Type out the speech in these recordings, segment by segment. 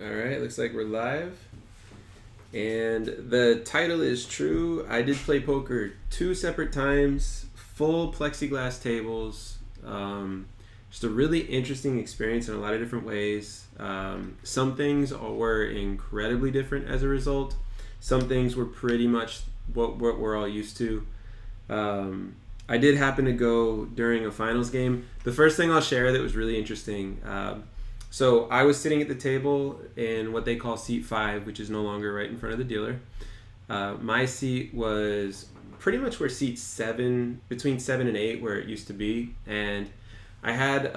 All right, looks like we're live. And the title is true. I did play poker 2 separate times, full plexiglass tables. Just a really interesting experience in a lot of different ways. Some things were incredibly different as a result. Some things were pretty much what we're all used to. I did happen to go during a finals game. The first thing I'll share that was really interesting. So I was sitting at the table in what they call seat 5, which is no longer right in front of the dealer. My seat was pretty much where seat 7, between 7 and 8, where it used to be. And I had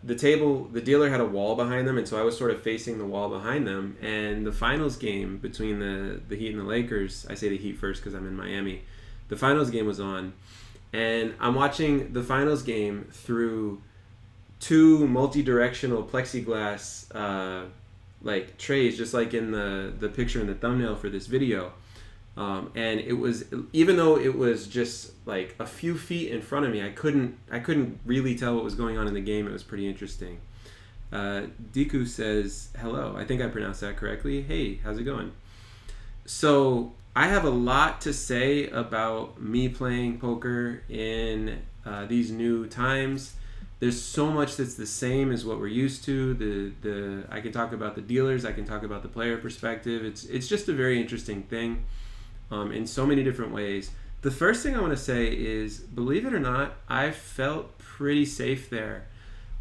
the table, the dealer had a wall behind them, and so I was sort of facing the wall behind them. And the finals game between the Heat and the Lakers, I say the Heat first because I'm in Miami, the finals game was on. And I'm watching the finals game through 2 multi-directional plexiglass like trays, just like in the picture in the thumbnail for this video. And it was, even though it was just like a few feet in front of me, I couldn't really tell what was going on in the game. It was pretty interesting. Diku says hello. I think I pronounced that correctly. Hey, how's it going? So I have a lot to say about me playing poker in these new times. There's so much that's the same as what we're used to. I can talk about the dealers. I can talk about the player perspective. It's just a very interesting thing in so many different ways. The first thing I want to say is, believe it or not, I felt pretty safe there.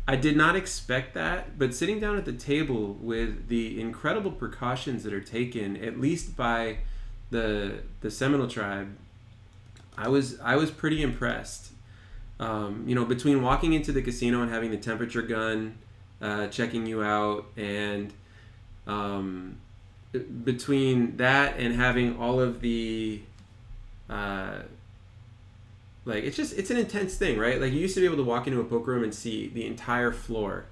I did not expect that, but sitting down at the table with the incredible precautions that are taken, at least by the Seminole tribe, I was pretty impressed. Between walking into the casino and having the temperature gun checking you out, and between that and having all of the it's an intense thing, right? Like, you used to be able to walk into a poker room and see the entire floor,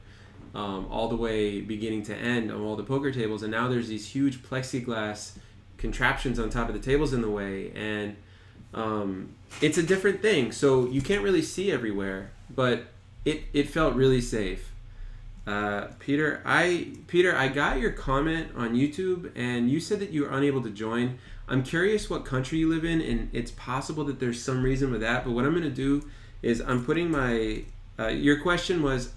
all the way beginning to end on all the poker tables, and now there's these huge plexiglass contraptions on top of the tables in the way, and it's a different thing, so you can't really see everywhere, but it felt really safe. Peter, I got your comment on YouTube, and you said that you were unable to join. I'm curious what country you live in, and it's possible that there's some reason with that, but what I'm going to do is I'm putting my... your question was,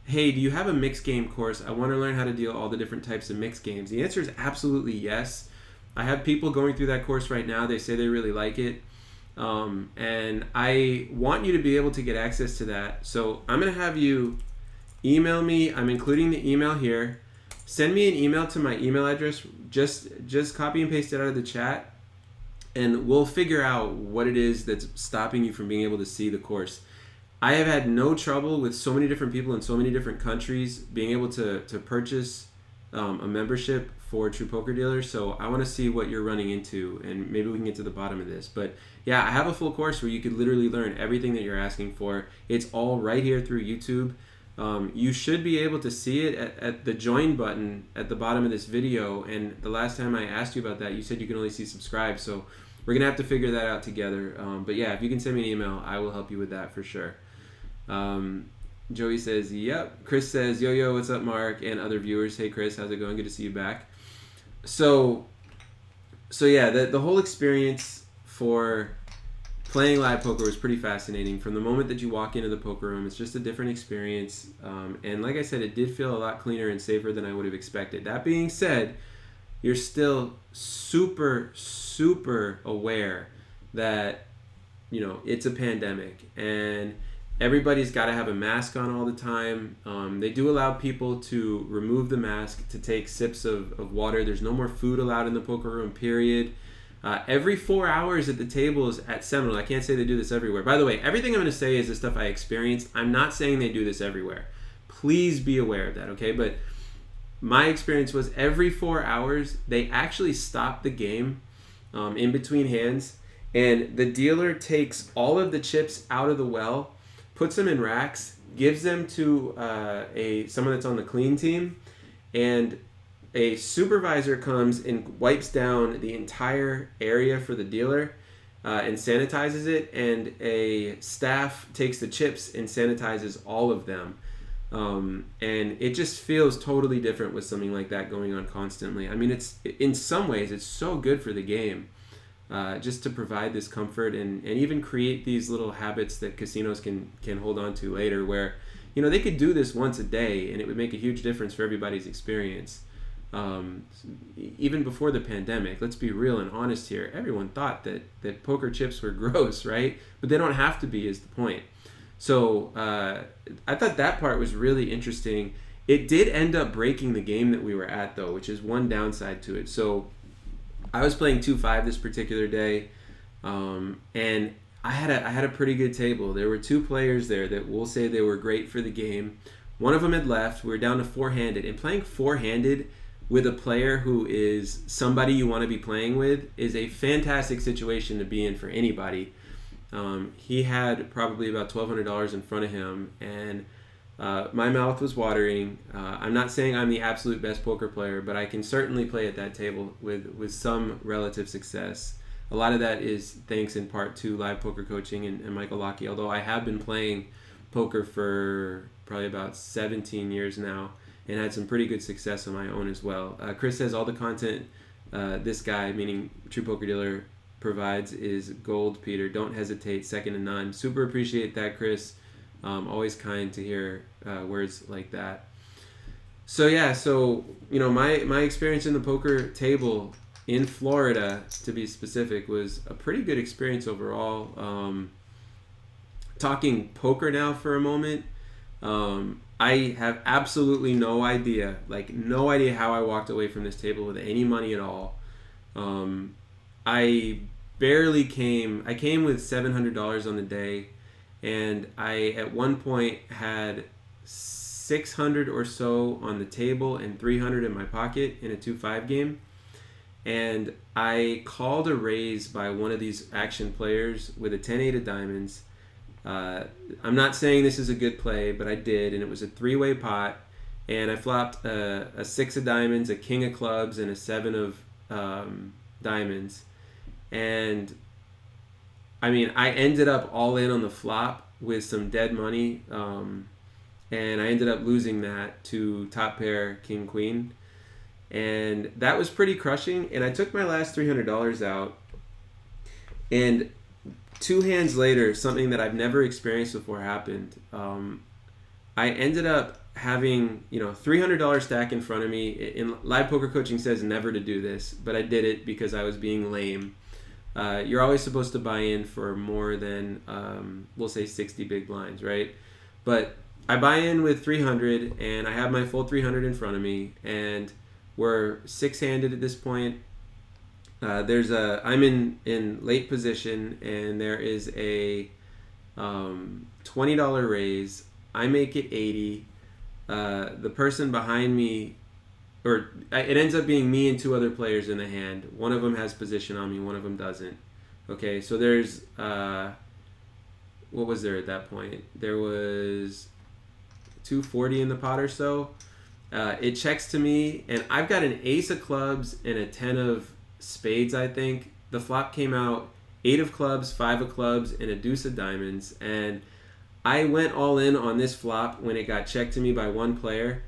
hey, do you have a mixed game course? I want to learn how to deal all the different types of mixed games. The answer is absolutely yes. I have people going through that course right now. They say they really like it. And I want you to be able to get access to that. So I'm going to have you email me. I'm including the email here. Send me an email to my email address. Just copy and paste it out of the chat, and we'll figure out what it is that's stopping you from being able to see the course. I have had no trouble with so many different people in so many different countries being able to purchase a membership for True Poker Dealers. So I want to see what you're running into, and maybe we can get to the bottom of this. But yeah, I have a full course where you could literally learn everything that you're asking for. It's all right here through YouTube. You should be able to see it at the join button at the bottom of this video, and the last time I asked you about that, you said you can only see subscribe, so we're gonna have to figure that out together. But yeah, if you can send me an email, I will help you with that for sure. Joey says, yep. Chris says, yo, what's up, Mark? And other viewers, hey Chris, how's it going? Good to see you back. So yeah, the whole experience for playing live poker was pretty fascinating. From the moment that you walk into the poker room, it's just a different experience. And like I said, it did feel a lot cleaner and safer than I would have expected. That being said, you're still super, super aware that, it's a pandemic, and everybody's got to have a mask on all the time. They do allow people to remove the mask to take sips of water. There's no more food allowed in the poker room, period. Every 4 hours at the tables at Seminole, I can't say they do this everywhere. By the way, everything I'm going to say is the stuff I experienced. I'm not saying they do this everywhere. Please be aware of that, okay? But my experience was every 4 hours, they actually stop the game in between hands, and the dealer takes all of the chips out of the well, puts them in racks, gives them to someone that's on the clean team, and a supervisor comes and wipes down the entire area for the dealer and sanitizes it, and a staff takes the chips and sanitizes all of them. And it just feels totally different with something like that going on constantly. I mean, it's in some ways it's so good for the game, just to provide this comfort and even create these little habits that casinos can hold on to later, where they could do this once a day and it would make a huge difference for everybody's experience. Even before the pandemic, let's be real and honest here, everyone thought that poker chips were gross, right? But they don't have to be, is the point. So I thought that part was really interesting. It did end up breaking the game that we were at, though, which is one downside to it. So I was playing 2-5 this particular day, and I had a pretty good table. There were two players there that we'll say they were great for the game. One of them had left. We were down to four-handed, and playing four-handed with a player who is somebody you want to be playing with is a fantastic situation to be in for anybody. He had probably about $1,200 in front of him, and my mouth was watering. I'm not saying I'm the absolute best poker player, but I can certainly play at that table with some relative success. A lot of that is thanks in part to live poker coaching and Michael Lockey, although I have been playing poker for probably about 17 years now and had some pretty good success on my own as well. Chris says all the content this guy, meaning True Poker Dealer, provides is gold, Peter. Don't hesitate, second to none. Super appreciate that, Chris. Always kind to hear words like that. So yeah, my experience in the poker table in Florida, to be specific, was a pretty good experience overall. Talking poker now for a moment, I have absolutely no idea how I walked away from this table with any money at all. I came with $700 on the day, and I at one point had $600 or so on the table and $300 in my pocket in a 2-5 game. And I called a raise by one of these action players with a 10-8 of diamonds. I'm not saying this is a good play, but I did, and it was a 3-way pot, and I flopped a 6 of diamonds, a king of clubs, and a 7 of diamonds. And I mean, I ended up all in on the flop with some dead money, and I ended up losing that to top pair king queen, and that was pretty crushing. And I took my last $300 out, and 2 hands later, something that I've never experienced before happened. I ended up having $300 stack in front of me. In live poker coaching says never to do this, but I did it because I was being lame. You're always supposed to buy in for more than we'll say 60 big blinds, right? But I buy in with 300, and I have my full 300 in front of me, and we're 6-handed at this point. I'm in late position, and there is a $20 raise. I make it 80. The person behind me, it ends up being me and 2 other players in the hand. One of them has position on me, one of them doesn't. Okay, so there's what was there at that point? There was 240 in the pot or so. It checks to me, and I've got an ace of clubs and a 10 of spades, I think. The flop came out 8 of clubs, 5 of clubs, and a deuce of diamonds. And I went all in on this flop when it got checked to me by one player.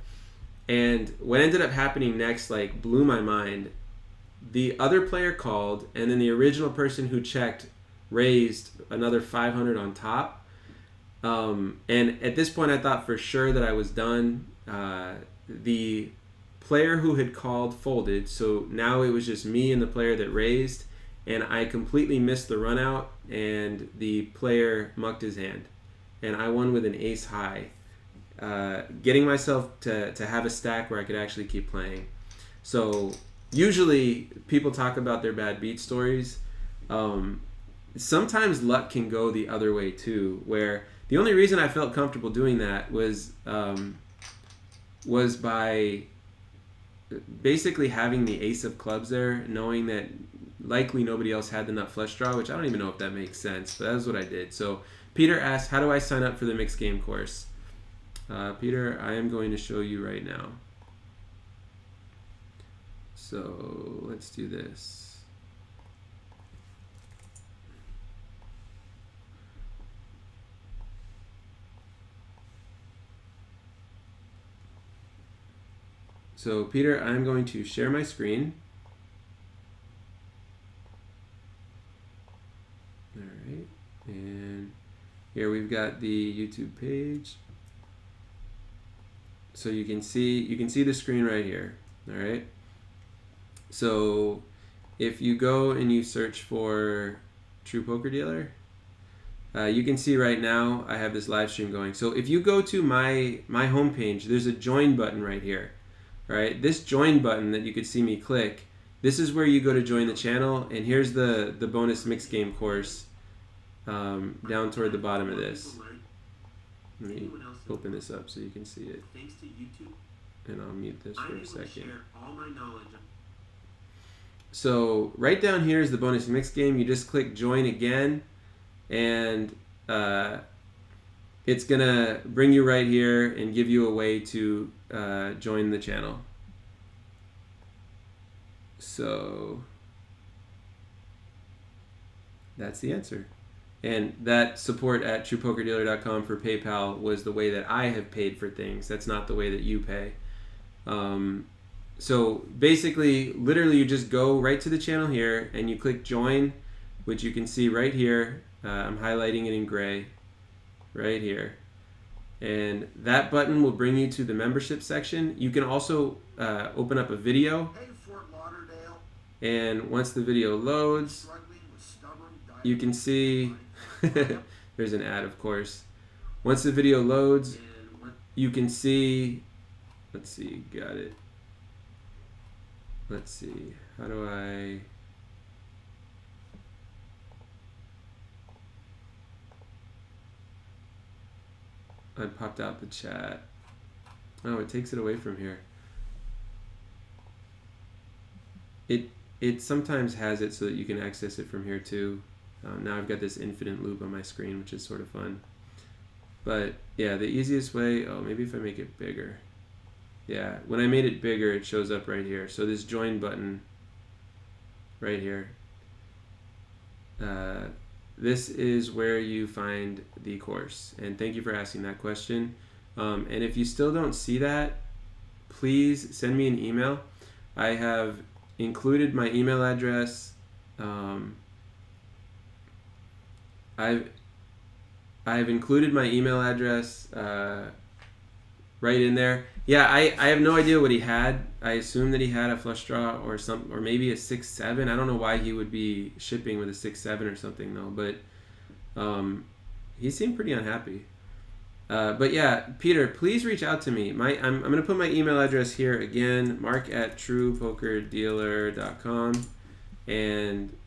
And what ended up happening next, blew my mind. The other player called, and then the original person who checked raised another 500 on top. And at this point, I thought for sure that I was done. The player who had called folded, so now it was just me and the player that raised, and I completely missed the run out, and the player mucked his hand, and I won with an ace high, getting myself to have a stack where I could actually keep playing. So usually people talk about their bad beat stories. Sometimes luck can go the other way too, where the only reason I felt comfortable doing that was by basically having the ace of clubs there, knowing that likely nobody else had the nut flush draw, which I don't even know if that makes sense, but that was what I did. So Peter asked, how do I sign up for the mixed game course? Peter, I am going to show you right now. So let's do this. So Peter, I'm going to share my screen. All right, and here we've got the YouTube page. So you can see the screen right here. All right. So if you go and you search for True Poker Dealer, you can see right now I have this live stream going. So if you go to my homepage, there's a join button right here. All right, this join button that you could see me click, this is where you go to join the channel, and here's the bonus mixed game course down toward the bottom of this. Let me open this up so you can see it. And I'll mute this for a second. So right down here is the bonus mixed game. You just click join again, and it's gonna bring you right here and give you a way to join the channel. So that's the answer. And that support at truepokerdealer.com for PayPal was the way that I have paid for things. That's not the way that you pay. So basically, literally, you just go right to the channel here and you click join, which you can see right here. I'm highlighting it in gray right here. And that button will bring you to the membership section. You can also open up a video. And once the video loads, you can see there's an ad, of course. Once the video loads, you can see, let's see, got it. Let's see, how do I popped out the chat. Oh, it takes it away from here. It sometimes has it so that you can access it from here too. Now I've got this infinite loop on my screen, which is sort of fun. But yeah, the easiest way, oh, maybe if I make it bigger. Yeah, when I made it bigger, it shows up right here. So this join button right here, this is where you find the course. And thank you for asking that question. And if you still don't see that, please send me an email. I have included my email address. I've included my email address right in there. Yeah, I have no idea what he had. I assume that he had a flush draw or maybe a 6-7. I don't know why he would be shipping with a 6-7 or something though, but he seemed pretty unhappy. But yeah, Peter, please reach out to me. I'm going to put my email address here again, marc@truepokerdealer.com, and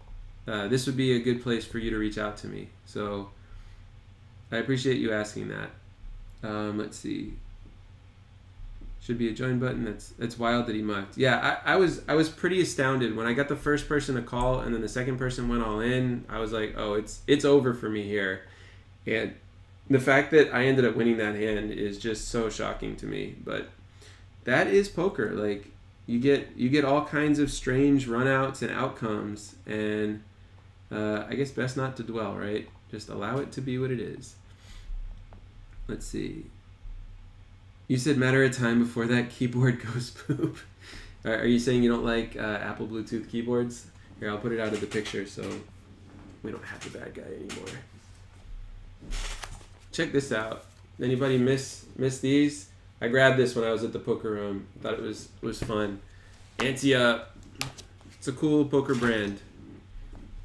this would be a good place for you to reach out to me. So I appreciate you asking that. Let's see. Should be a join button. That's wild that he mucked. Yeah, I was pretty astounded when I got the first person to call and then the second person went all in. I was like, oh, it's over for me here. And the fact that I ended up winning that hand is just so shocking to me. But that is poker. Like you get all kinds of strange runouts and outcomes, and I guess best not to dwell, right? Just allow it to be what it is. Let's see. You said matter of time before that keyboard goes poop. Are you saying you don't like Apple Bluetooth keyboards? Here, I'll put it out of the picture so we don't have the bad guy anymore. Check this out. Anybody miss these? I grabbed this when I was at the poker room. Thought it was fun. Ante Up. It's a cool poker brand.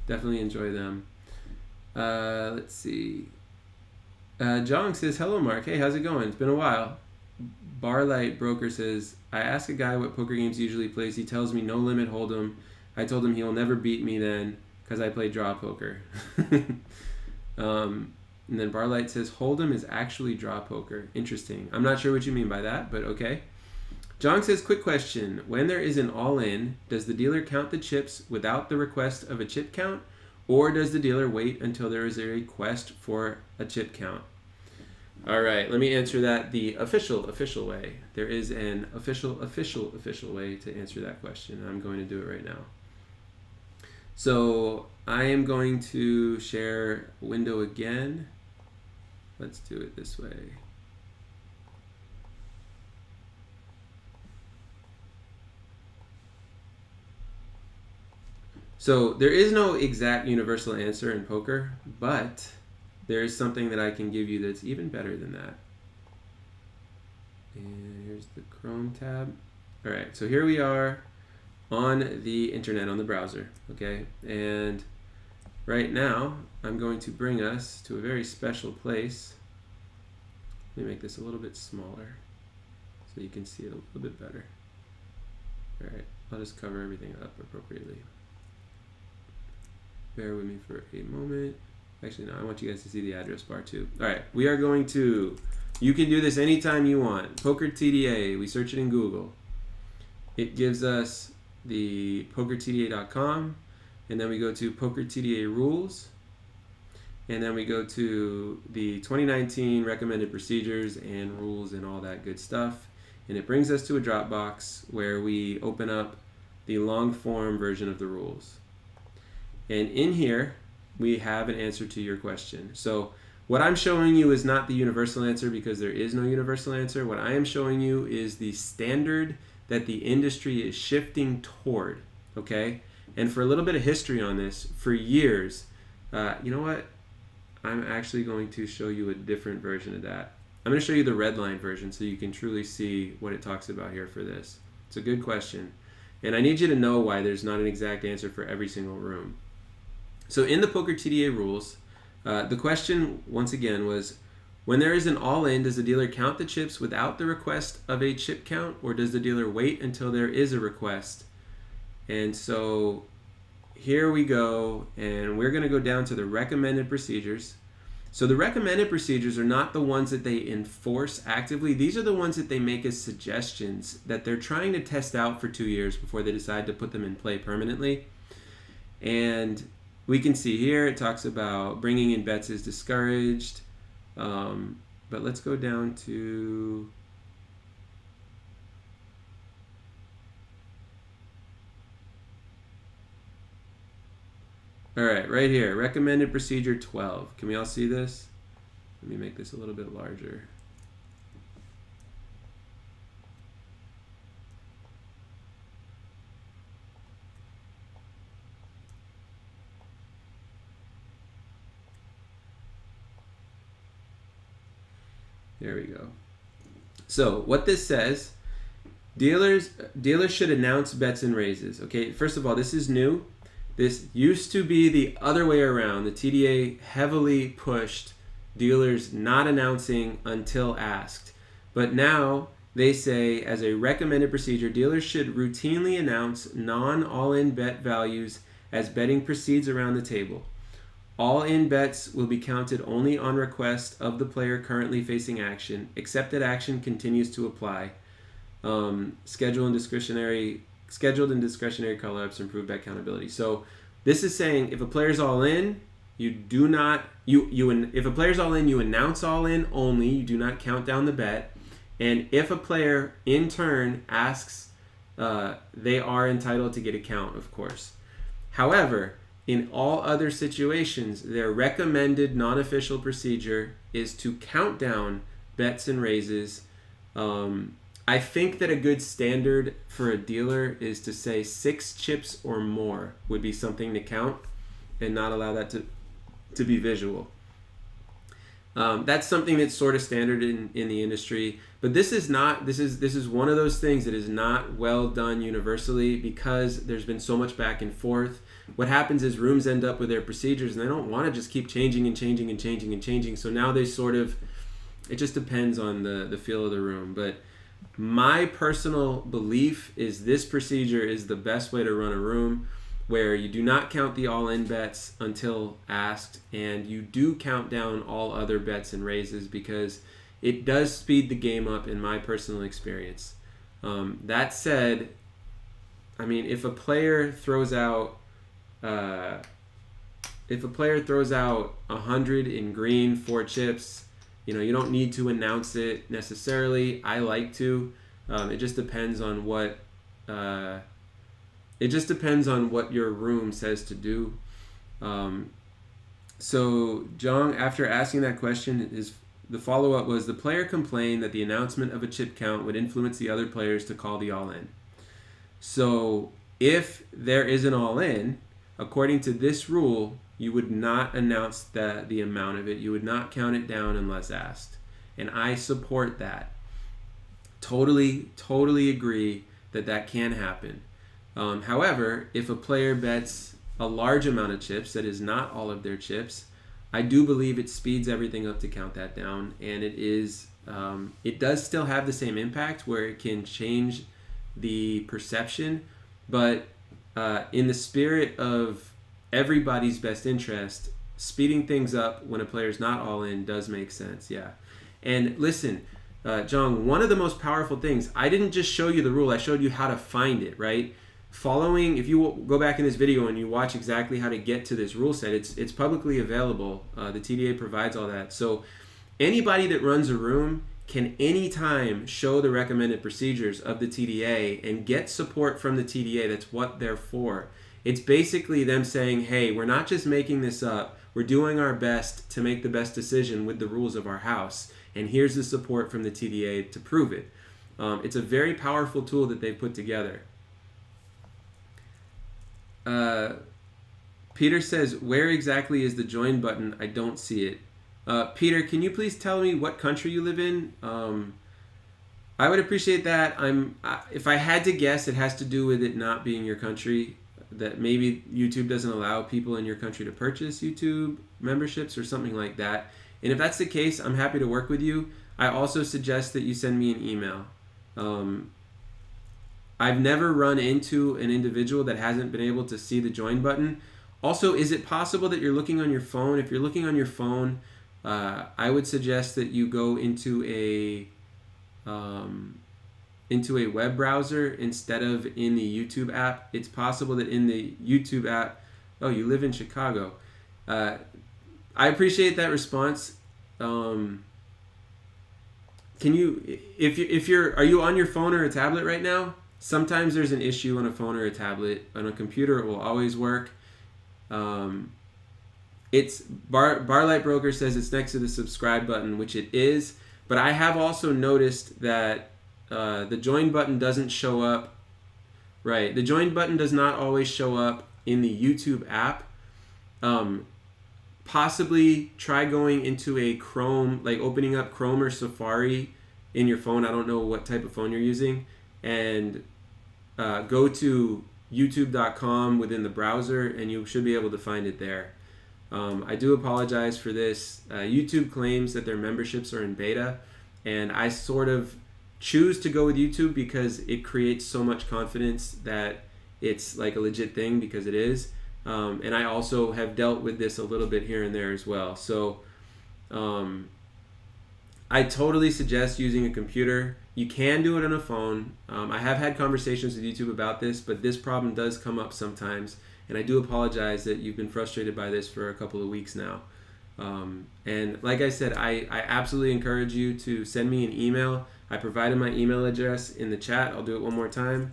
Definitely enjoy them. Let's see. Jong says, hello, Mark. Hey, how's it going? It's been a while. Barlight Broker says, I ask a guy what poker games he usually plays. He tells me no limit hold'em. I told him he'll never beat me then because I play draw poker. And then Barlight says, hold'em is actually draw poker. Interesting. I'm not sure what you mean by that, but okay. Jong says, quick question. When there is an all-in, does the dealer count the chips without the request of a chip count? Or does the dealer wait until there is a request for a chip count? All right, let me answer that the official way. There is an official way to answer that question. I'm going to do it right now. So I am going to share a window again. Let's do it this way. So there is no exact universal answer in poker, but there is something that I can give you that's even better than that. And here's the Chrome tab. All right, so here we are on the internet, on the browser, okay? And right now, I'm going to bring us to a very special place. Let me make this a little bit smaller so you can see it a little bit better. All right, I'll just cover everything up appropriately. Bear with me for a moment. Actually, no, I want you guys to see the address bar too. All right, we are going to, you can do this anytime you want. Poker TDA, we search it in Google. It gives us the pokertda.com, and then we go to Poker TDA rules, and then we go to the 2019 recommended procedures and rules and all that good stuff. And it brings us to a Dropbox where we open up the long form version of the rules. And in here, we have an answer to your question. So what I'm showing you is not the universal answer because there is no universal answer. What I am showing you is the standard that the industry is shifting toward, okay? And for a little bit of history on this, for years, you know what? I'm actually going to show you a different version of that. I'm going to show you the red line version so you can truly see what it talks about here for this. It's a good question. And I need you to know why there's not an exact answer for every single room. So in the Poker TDA rules, the question, once again, was, when there is an all-in, does the dealer count the chips without the request of a chip count, or does the dealer wait until there is a request? And so here we go, and we're going to go down to the recommended procedures. So the recommended procedures are not the ones that they enforce actively. These are the ones that they make as suggestions that they're trying to test out for 2 years before they decide to put them in play permanently. And we can see here it talks about bringing in bets is discouraged. But let's go down to all right, right here, recommended procedure 12. Can we all see this? Let me make this a little bit larger. There we go. So what this says, dealers should announce bets and raises. Okay, first of all, this is new. This used to be the other way around. The TDA heavily pushed dealers not announcing until asked. But now they say, as a recommended procedure, dealers should routinely announce non-all-in bet values as betting proceeds around the table. All-in bets will be counted only on request of the player currently facing action, except that action continues to apply. Scheduled and discretionary call-ups improve bet countability. So this is saying if a player's all-in, you do not if a player's all-in, you announce all-in only. You do not count down the bet. And if a player in turn asks, they are entitled to get a count, of course. However, in all other situations, their recommended non-official procedure is to count down bets and raises. I think that a good standard for a dealer is to say 6 chips or more would be something to count and not allow that to be visual. That's something that's sort of standard in the industry, but this is one of those things that is not well done universally because there's been so much back and forth. What happens is rooms end up with their procedures and they don't want to just keep changing and changing and changing and changing. So now they sort of, it just depends on the feel of the room. But my personal belief is this procedure is the best way to run a room, where you do not count the all-in bets until asked, and you do count down all other bets and raises because it does speed the game up in my personal experience. That said, I mean, if a player throws out 100 in green, 4 chips, you don't need to announce it necessarily. I like to. It just depends on what your room says to do. So Jong, after asking that question, the follow-up was, the player complained that the announcement of a chip count would influence the other players to call the all-in. So if there is an all-in, according to this rule, you would not announce the amount of it. You would not count it down unless asked. And I support that. Totally agree that can happen. However, if a player bets a large amount of chips that is not all of their chips, I do believe it speeds everything up to count that down, and it does still have the same impact where it can change the perception, but in the spirit of everybody's best interest, speeding things up when a player's not all in does make sense. Yeah. And listen, Jong, one of the most powerful things, I didn't just show you the rule, I showed you how to find it, right? If you go back in this video and you watch exactly how to get to this rule set, it's publicly available. The TDA provides all that. So anybody that runs a room can anytime show the recommended procedures of the TDA and get support from the TDA. That's what they're for. It's basically them saying, hey, we're not just making this up. We're doing our best to make the best decision with the rules of our house. And here's the support from the TDA to prove it. It's a very powerful tool that they've put together. Peter says, where exactly is the join button? I don't see it. Peter, can you please tell me what country you live in? I would appreciate that. If I had to guess, it has to do with it not being your country, that maybe YouTube doesn't allow people in your country to purchase YouTube memberships or something like that. And if that's the case, I'm happy to work with you. I also suggest that you send me an email. I've never run into an individual that hasn't been able to see the join button. Also, is it possible that you're looking on your phone? If you're looking on your phone, I would suggest that you go into a web browser instead of in the YouTube app. It's possible that in the YouTube app, oh, you live in Chicago. I appreciate that response. Can you, are you on your phone or a tablet right now? Sometimes there's an issue on a phone or a tablet. On a computer, it will always work. It's Barlight Broker says it's next to the subscribe button, which it is. But I have also noticed that the join button doesn't show up. Right, the join button does not always show up in the YouTube app. Possibly try going into a Chrome, like opening up Chrome or Safari in your phone. I don't know what type of phone you're using, and go to youtube.com within the browser, and you should be able to find it there. I do apologize for this. YouTube claims that their memberships are in beta, and I sort of choose to go with YouTube because it creates so much confidence that it's like a legit thing, because it is. And I also have dealt with this a little bit here and there as well. So I totally suggest using a computer. You can do it on a phone. I have had conversations with YouTube about this, but this problem does come up sometimes. And I do apologize that you've been frustrated by this for a couple of weeks now. And like I said, I absolutely encourage you to send me an email. I provided my email address in the chat. I'll do it one more time.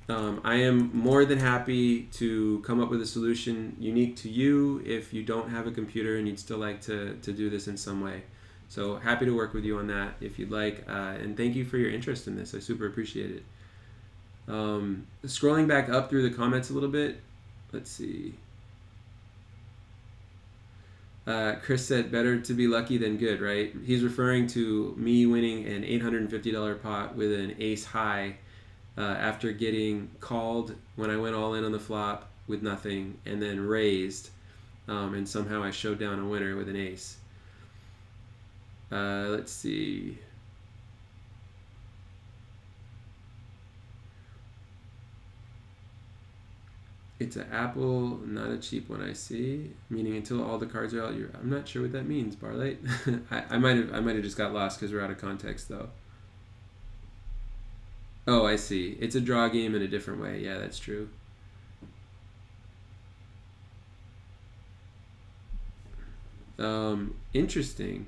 I am more than happy to come up with a solution unique to you if you don't have a computer and you'd still like to do this in some way. So happy to work with you on that if you'd like. And thank you for your interest in this. I super appreciate it. Scrolling back up through the comments a little bit. Let's see. Chris said, better to be lucky than good, right? He's referring to me winning an $850 pot with an ace high after getting called when I went all in on the flop with nothing and then raised, and somehow I showed down a winner with an ace. Let's see. It's an apple, not a cheap one, I see. Meaning until all the cards are out. I'm not sure what that means, Barlight. I might have just got lost because we're out of context though. Oh, I see. It's a draw game in a different way. Yeah, that's true. Interesting.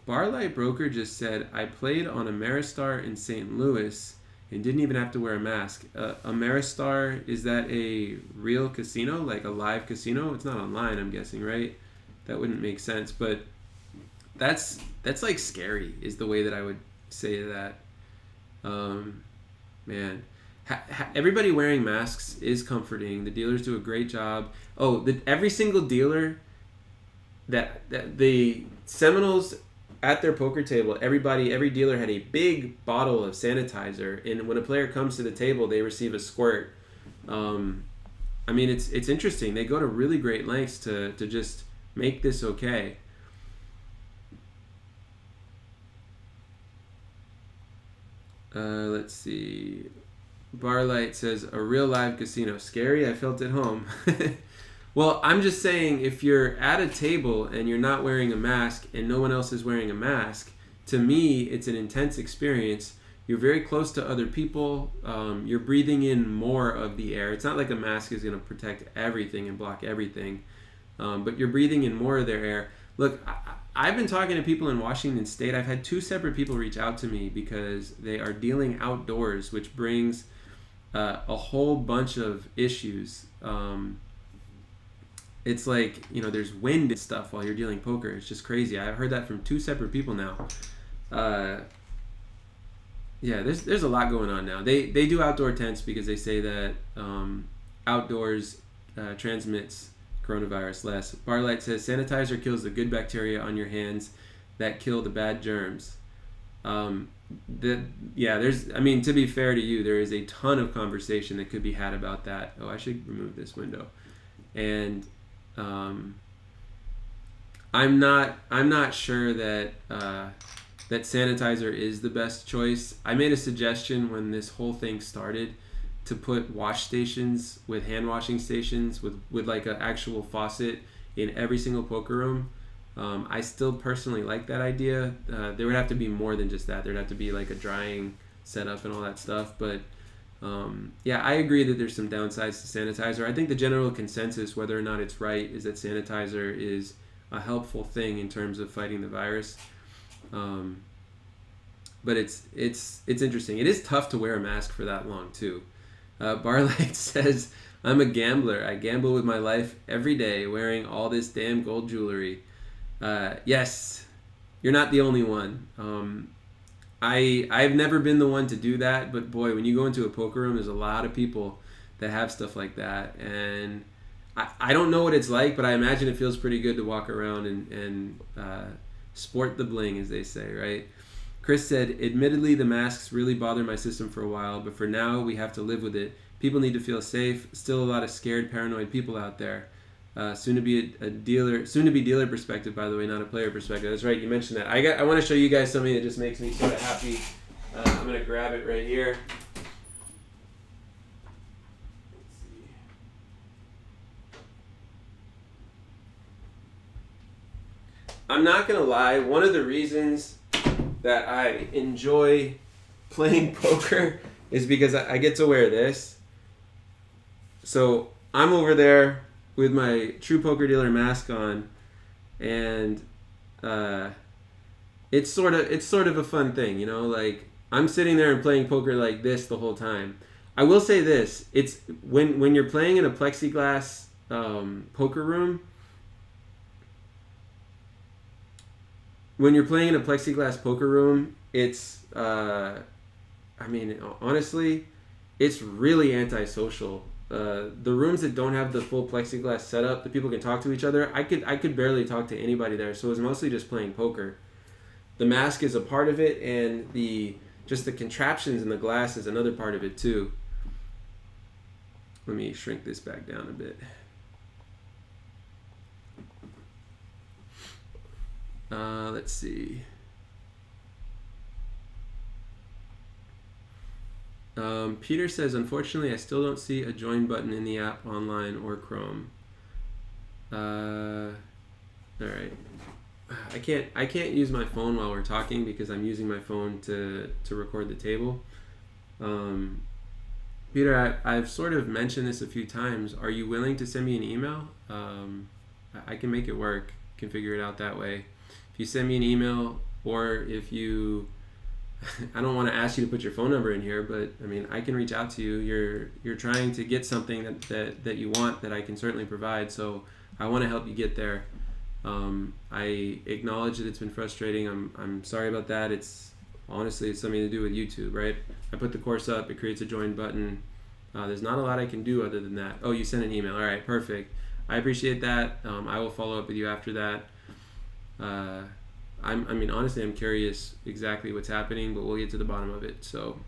Barlight Broker just said, I played on Ameristar in St. Louis and didn't even have to wear a mask. Ameristar, is that a real casino? Like a live casino? It's not online, I'm guessing, right? That wouldn't make sense. But that's like scary, is the way that I would say that. Man. everybody wearing masks is comforting. The dealers do a great job. Oh, every single dealer that the Seminoles at their poker table, every dealer had a big bottle of sanitizer, and when a player comes to the table, they receive a squirt. I mean, it's interesting. They go to really great lengths to just make this okay. Let's see. Barlight says, a real live casino. Scary? I felt at home. Well, I'm just saying, if you're at a table and you're not wearing a mask and no one else is wearing a mask, to me, it's an intense experience. You're very close to other people. You're breathing in more of the air. It's not like a mask is going to protect everything and block everything, but you're breathing in more of their air. Look, I've been talking to people in Washington State. I've had 2 separate people reach out to me because they are dealing outdoors, which brings a whole bunch of issues. It's like, there's wind and stuff while you're dealing poker. It's just crazy. I've heard that from 2 separate people now. Yeah, there's a lot going on now. They do outdoor tents because they say that outdoors transmits coronavirus less. Barlight says, sanitizer kills the good bacteria on your hands that kill the bad germs. To be fair to you, there is a ton of conversation that could be had about that. Oh, I should remove this window. And I'm not sure that that sanitizer is the best choice. I made a suggestion when this whole thing started to put wash stations with hand washing stations with like an actual faucet in every single poker room. I still personally like that idea. There would have to be more than just that. There'd have to be like a drying setup and all that stuff. But I agree that there's some downsides to sanitizer. I think the general consensus, whether or not it's right, is that sanitizer is a helpful thing in terms of fighting the virus. But it's interesting. It is tough to wear a mask for that long too. Barlight says, I'm a gambler. I gamble with my life every day wearing all this damn gold jewelry. Yes, you're not the only one. I've never been the one to do that, but boy, when you go into a poker room, there's a lot of people that have stuff like that, and I don't know what it's like, but I imagine it feels pretty good to walk around and sport the bling, as they say, right? Chris said, admittedly, the masks really bother my system for a while, but for now, we have to live with it. People need to feel safe. Still a lot of scared, paranoid people out there. Soon to be dealer perspective, by the way, not a player perspective. That's right, you mentioned that. I want to show you guys something that just makes me sort of happy. I'm going to grab it right here. I'm not going to lie, one of the reasons that I enjoy playing poker is because I get to wear this. So I'm over there with my True Poker Dealer mask on, and it's sort of a fun thing, like I'm sitting there and playing poker like this the whole time. I will say this, it's when you're playing in a plexiglass poker room, it's honestly, it's really antisocial. The rooms that don't have the full plexiglass setup, the people can talk to each other. I could barely talk to anybody there, so it was mostly just playing poker. The mask is a part of it, and the contraptions in the glass is another part of it too. Let me shrink this back down a bit. Let's see. Peter says, unfortunately, I still don't see a join button in the app online or Chrome. All right. I can't use my phone while we're talking because I'm using my phone to record the table. Peter, I've sort of mentioned this a few times. Are you willing to send me an email? I can make it work. Can figure it out that way. If you send me an email, or if you, I don't want to ask you to put your phone number in here, but I can reach out to you. You're trying to get something that you want that I can certainly provide. So I want to help you get there. I acknowledge that it's been frustrating. I'm sorry about that. It's Honestly, it's something to do with YouTube, right? I put the course up, it creates a join button. There's not a lot I can do other than that. Oh, you sent an email. All right, perfect. I appreciate that. I will follow up with you after that. Honestly, I'm curious exactly what's happening, but we'll get to the bottom of it. So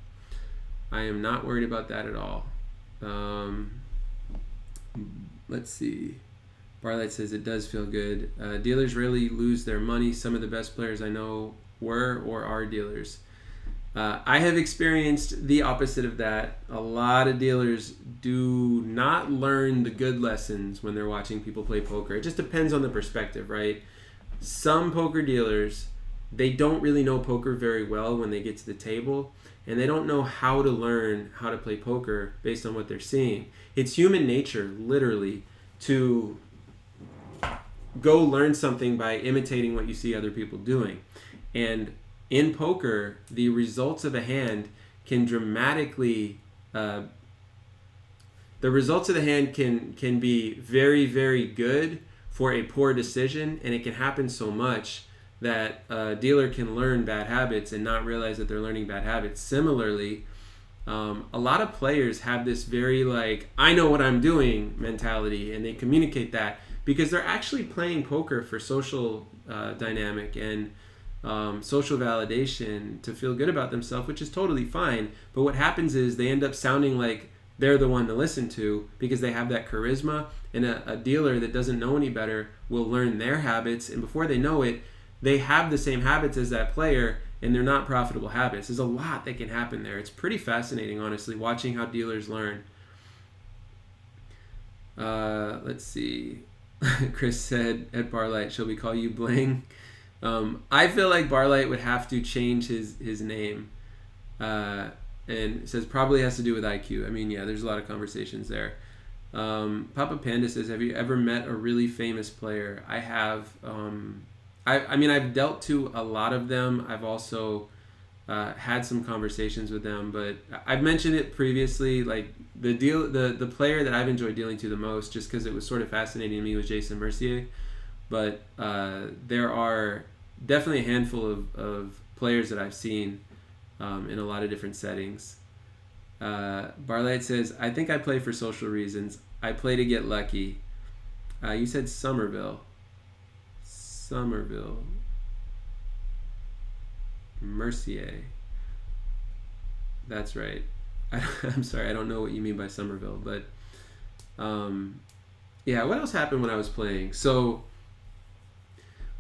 I am not worried about that at all. Let's see. Barlight says it does feel good. Dealers rarely lose their money. Some of the best players I know were or are dealers. I have experienced the opposite of that. A lot of dealers do not learn the good lessons when they're watching people play poker. It just depends on the perspective, right? Some poker dealers, they don't really know poker very well when they get to the table, and they don't know how to learn how to play poker based on what they're seeing. It's human nature, literally, to go learn something by imitating what you see other people doing. And in poker, the results of a hand can dramatically, the results of the hand can be very, very good for a poor decision, and it can happen so much that a dealer can learn bad habits and not realize that they're learning bad habits. Similarly, a lot of players have this very I know what I'm doing mentality, and they communicate that because they're actually playing poker for social dynamic and social validation to feel good about themselves, which is totally fine. But what happens is they end up sounding like they're the one to listen to because they have that charisma, and a dealer that doesn't know any better will learn their habits, and before they know it, they have the same habits as that player, and they're not profitable habits. There's a lot that can happen there. It's pretty fascinating, honestly, watching how dealers learn. Let's see. Chris said at Barlight, shall we call you Bling? I feel like Barlight would have to change his name. And it says probably has to do with IQ. I mean, yeah, there's a lot of conversations there. Papa Panda says, have you ever met a really famous player? I have. I've dealt to a lot of them. I've also had some conversations with them, but I've mentioned it previously. Like the player that I've enjoyed dealing to the most, just because it was sort of fascinating to me, was Jason Mercier. But there are definitely a handful of players that I've seen in a lot of different settings. Barlight says, I think I play for social reasons. I play to get lucky. You said Somerville. Mercier. That's right. I'm sorry, I don't know what you mean by Somerville, but yeah, what else happened when I was playing? So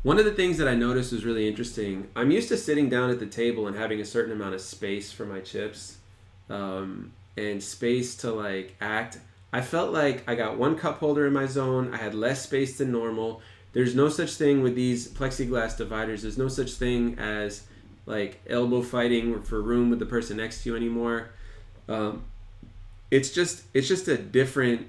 one of the things that I noticed was really interesting. I'm used to sitting down at the table and having a certain amount of space for my chips, and space to act. I felt like I got one cup holder in my zone. I had less space than normal. There's no such thing with these plexiglass dividers. There's no such thing as elbow fighting for room with the person next to you anymore. It's just a different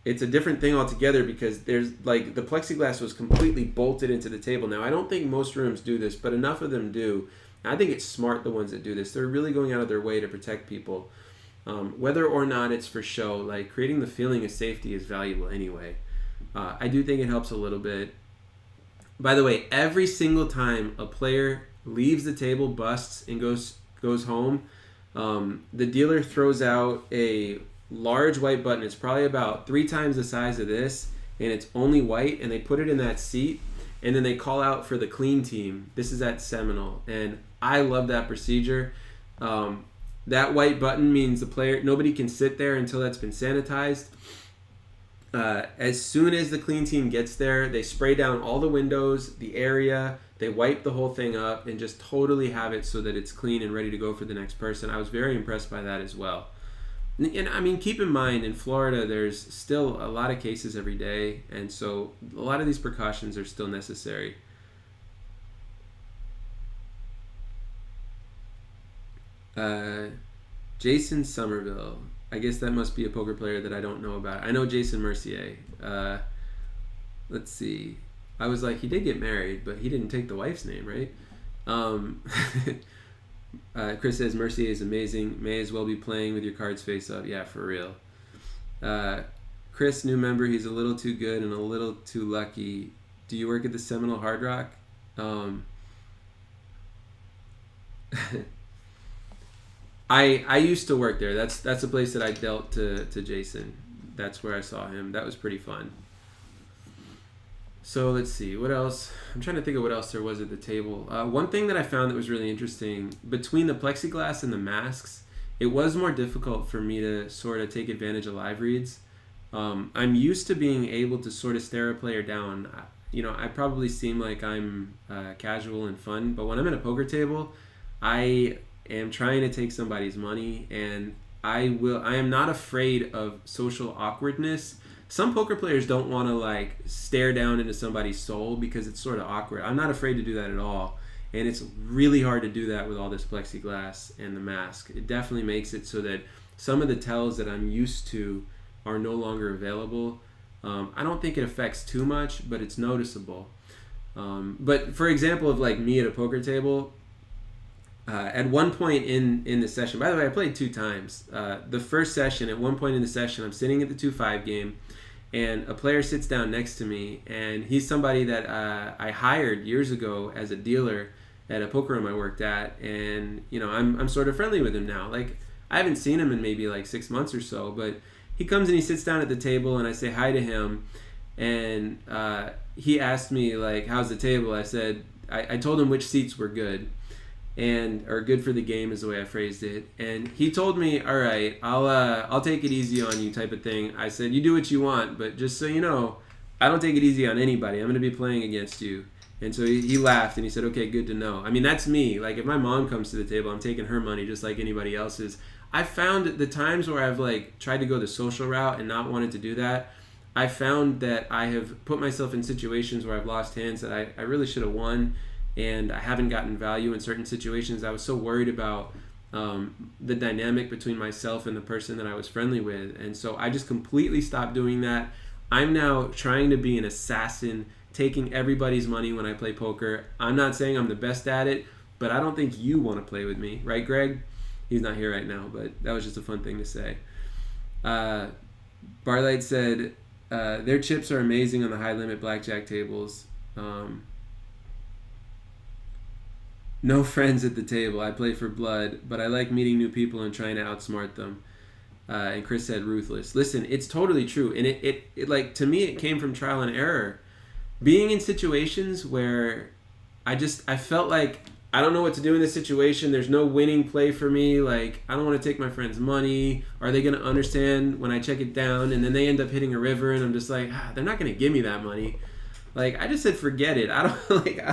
thing altogether, because there's the plexiglass was completely bolted into the table. Now I don't think most rooms do this, but enough of them do. I think it's smart, the ones that do this. They're really going out of their way to protect people. Whether or not it's for show, creating the feeling of safety is valuable anyway. I do think it helps a little bit. By the way, every single time a player leaves the table, busts, and goes home, the dealer throws out a large white button. It's probably about 3 times the size of this, and it's only white, and they put it in that seat, and then they call out for the clean team. This is at Seminole, and I love that procedure. That white button means nobody can sit there until that's been sanitized. As soon as the clean team gets there, they spray down all the windows, the area, they wipe the whole thing up, and just totally have it so that it's clean and ready to go for the next person. I was very impressed by that as well. And I mean, keep in mind, in Florida, there's still a lot of cases every day, and so a lot of these precautions are still necessary. Jason Somerville. I guess that must be a poker player that I don't know about. I know Jason Mercier. Let's see. I was like, he did get married, but he didn't take the wife's name, right? Chris says, Mercier is amazing. May as well be playing with your cards face up. Yeah, for real. Chris, new member, he's a little too good and a little too lucky. Do you work at the Seminole Hard Rock? I used to work there. That's a place that I dealt to Jason. That's where I saw him. That was pretty fun. So let's see, what else? I'm trying to think of what else there was at the table. One thing that I found that was really interesting, between the plexiglass and the masks, it was more difficult for me to sort of take advantage of live reads. I'm used to being able to sort of stare a player down. I probably seem like I'm casual and fun, but when I'm at a poker table, I am trying to take somebody's money, and I am not afraid of social awkwardness. Some poker players don't want to like stare down into somebody's soul because it's sort of awkward. I'm not afraid to do that at all. And it's really hard to do that with all this plexiglass and the mask. It definitely makes it so that some of the tells that I'm used to are no longer available. I don't think it affects too much, but it's noticeable. But for example, of like me at a poker table, at one point in the session, by the way, I played 2 times. The first session, at one point in the session, I'm sitting at the 2-5 game, and a player sits down next to me, and he's somebody that I hired years ago as a dealer at a poker room I worked at, and I'm sort of friendly with him now. Like, I haven't seen him in maybe like 6 months or so, but he comes and he sits down at the table, and I say hi to him, and he asked me like, how's the table? I said, I told him which seats were good, and or good for the game is the way I phrased it. And he told me, all right, I'll take it easy on you, type of thing. I said, you do what you want, but just so you know, I don't take it easy on anybody. I'm going to be playing against you. And so he laughed and he said, okay, good to know. I mean, that's me. Like, if my mom comes to the table, I'm taking her money just like anybody else's. I found the times where I've like tried to go the social route and not wanted to do that, I found that I have put myself in situations where I've lost hands that I really should have won, and I haven't gotten value in certain situations. I was so worried about the dynamic between myself and the person that I was friendly with, and so I just completely stopped doing that. I'm now trying to be an assassin, taking everybody's money when I play poker. I'm not saying I'm the best at it, but I don't think you want to play with me, right, Greg? He's not here right now, but that was just a fun thing to say. Barlight said, their chips are amazing on the high-limit blackjack tables. No friends at the table. I play for blood, but I like meeting new people and trying to outsmart them. And Chris said ruthless. Listen, it's totally true. And it like, to me, it came from trial and error. Being in situations where I felt like I don't know what to do in this situation. There's no winning play for me. Like, I don't want to take my friend's money. Are they going to understand when I check it down? And then they end up hitting a river, and I'm just like, they're not going to give me that money. Like, I just said, forget it. I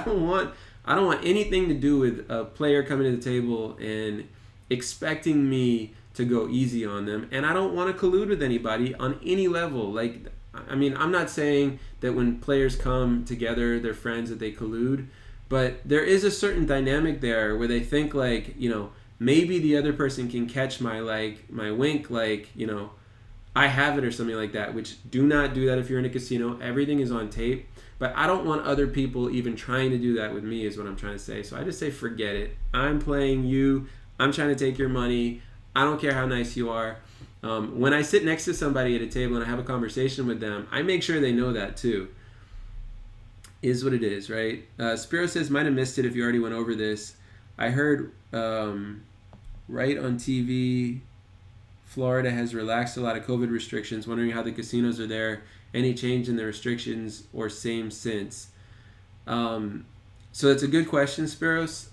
don't want anything to do with a player coming to the table and expecting me to go easy on them. And I don't want to collude with anybody on any level. Like, I mean, I'm not saying that when players come together, they're friends, that they collude. But there is a certain dynamic there where they think like, maybe the other person can catch my wink, like, I have it or something like that, which do not do that if you're in a casino. Everything is on tape. But I don't want other people even trying to do that with me is what I'm trying to say. So I just say forget it. I'm playing you. I'm trying to take your money. I don't care how nice you are. When I sit next to somebody at a table and I have a conversation with them, I make sure they know that too. Is what it is, right? Spiro says, might have missed it if you already went over this. I heard right on TV, Florida has relaxed a lot of COVID restrictions. Wondering how the casinos are there. Any change in the restrictions or same since? So that's a good question, Spiros.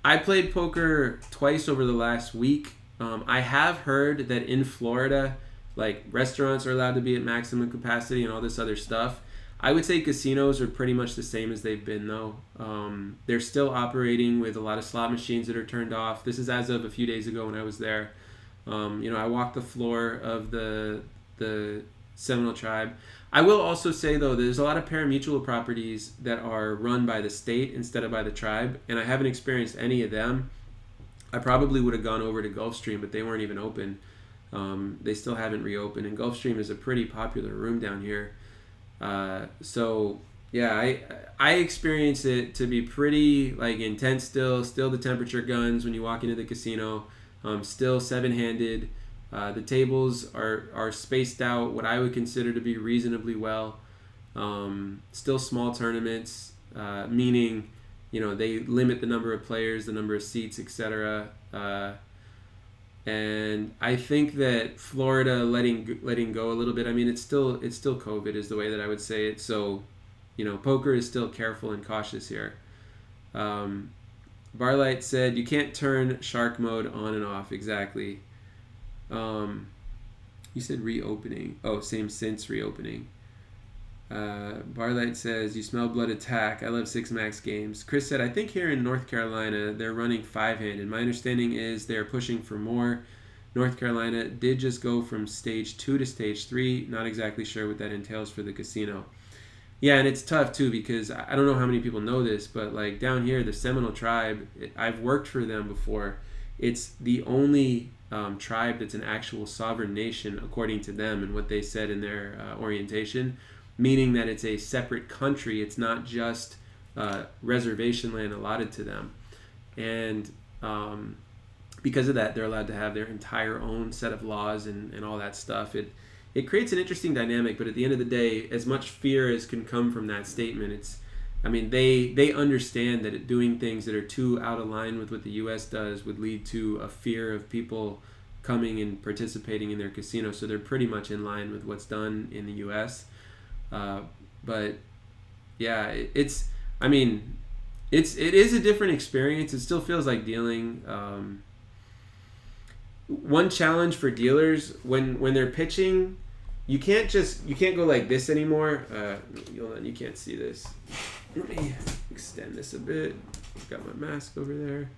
I played poker twice over the last week. I have heard that in Florida, like, restaurants are allowed to be at maximum capacity and all this other stuff. I would say casinos are pretty much the same as they've been, though. They're still operating with a lot of slot machines that are turned off. This is as of a few days ago when I was there. I walked the floor of the Seminole Tribe. I will also say, though, there's a lot of pari-mutuel properties that are run by the state instead of by the tribe, and I haven't experienced any of them. I probably would have gone over to Gulfstream, but they weren't even open. They still haven't reopened, and Gulfstream is a pretty popular room down here. So yeah, I experienced it to be pretty like intense still the temperature guns when you walk into the casino, still 7-handed. The tables are spaced out what I would consider to be reasonably well. Still small tournaments, meaning they limit the number of players, the number of seats, etc. And I think that Florida letting go a little bit. I mean, it's still COVID is the way that I would say it. So, poker is still careful and cautious here. Barlight said you can't turn shark mode on and off. Exactly. You said reopening. Oh, same since reopening. Barlight says you smell blood attack. I love Six Max games. Chris said I think here in North Carolina they're running 5-handed. My understanding is they're pushing for more. North Carolina did just go from stage 2 to stage 3. Not exactly sure what that entails for the casino. Yeah, and it's tough too because I don't know how many people know this, but like down here, the Seminole tribe, I've worked for them before. It's the only tribe that's an actual sovereign nation according to them and what they said in their orientation, meaning that it's a separate country. It's not just reservation land allotted to them. And because of that, they're allowed to have their entire own set of laws and all that stuff. It creates an interesting dynamic, but at the end of the day, as much fear as can come from that statement, they understand that doing things that are too out of line with what the U.S. does would lead to a fear of people coming and participating in their casino. So they're pretty much in line with what's done in the U.S. But yeah, it is a different experience. It still feels like dealing. One challenge for dealers when they're pitching, you can't go like this anymore. You can't see this. Let me extend this a bit. Got my mask over there.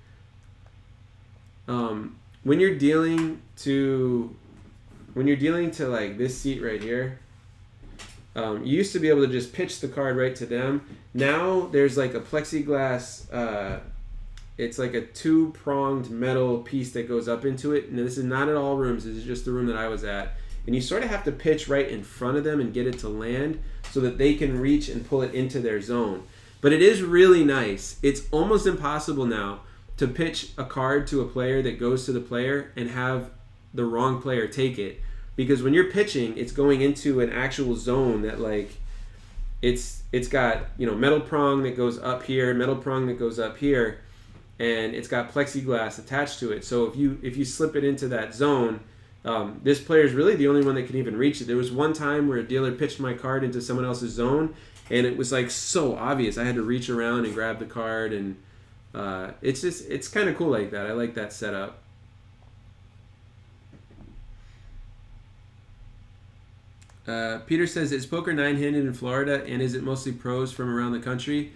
When you're dealing to like this seat right here, you used to be able to just pitch the card right to them. Now there's like a plexiglass. It's like a 2-pronged metal piece that goes up into it. And this is not at all rooms. This is just the room that I was at. And you sort of have to pitch right in front of them and get it to land so that they can reach and pull it into their zone. But it is really nice. It's almost impossible now to pitch a card to a player that goes to the player and have the wrong player take it. Because when you're pitching, it's going into an actual zone that like it's got, metal prong that goes up here, metal prong that goes up here. And it's got plexiglass attached to it. So if you slip it into that zone, this player is really the only one that can even reach it. There was one time where a dealer pitched my card into someone else's zone, and it was like so obvious. I had to reach around and grab the card, and it's kind of cool like that. I like that setup. Peter says, is poker 9-handed in Florida, and is it mostly pros from around the country?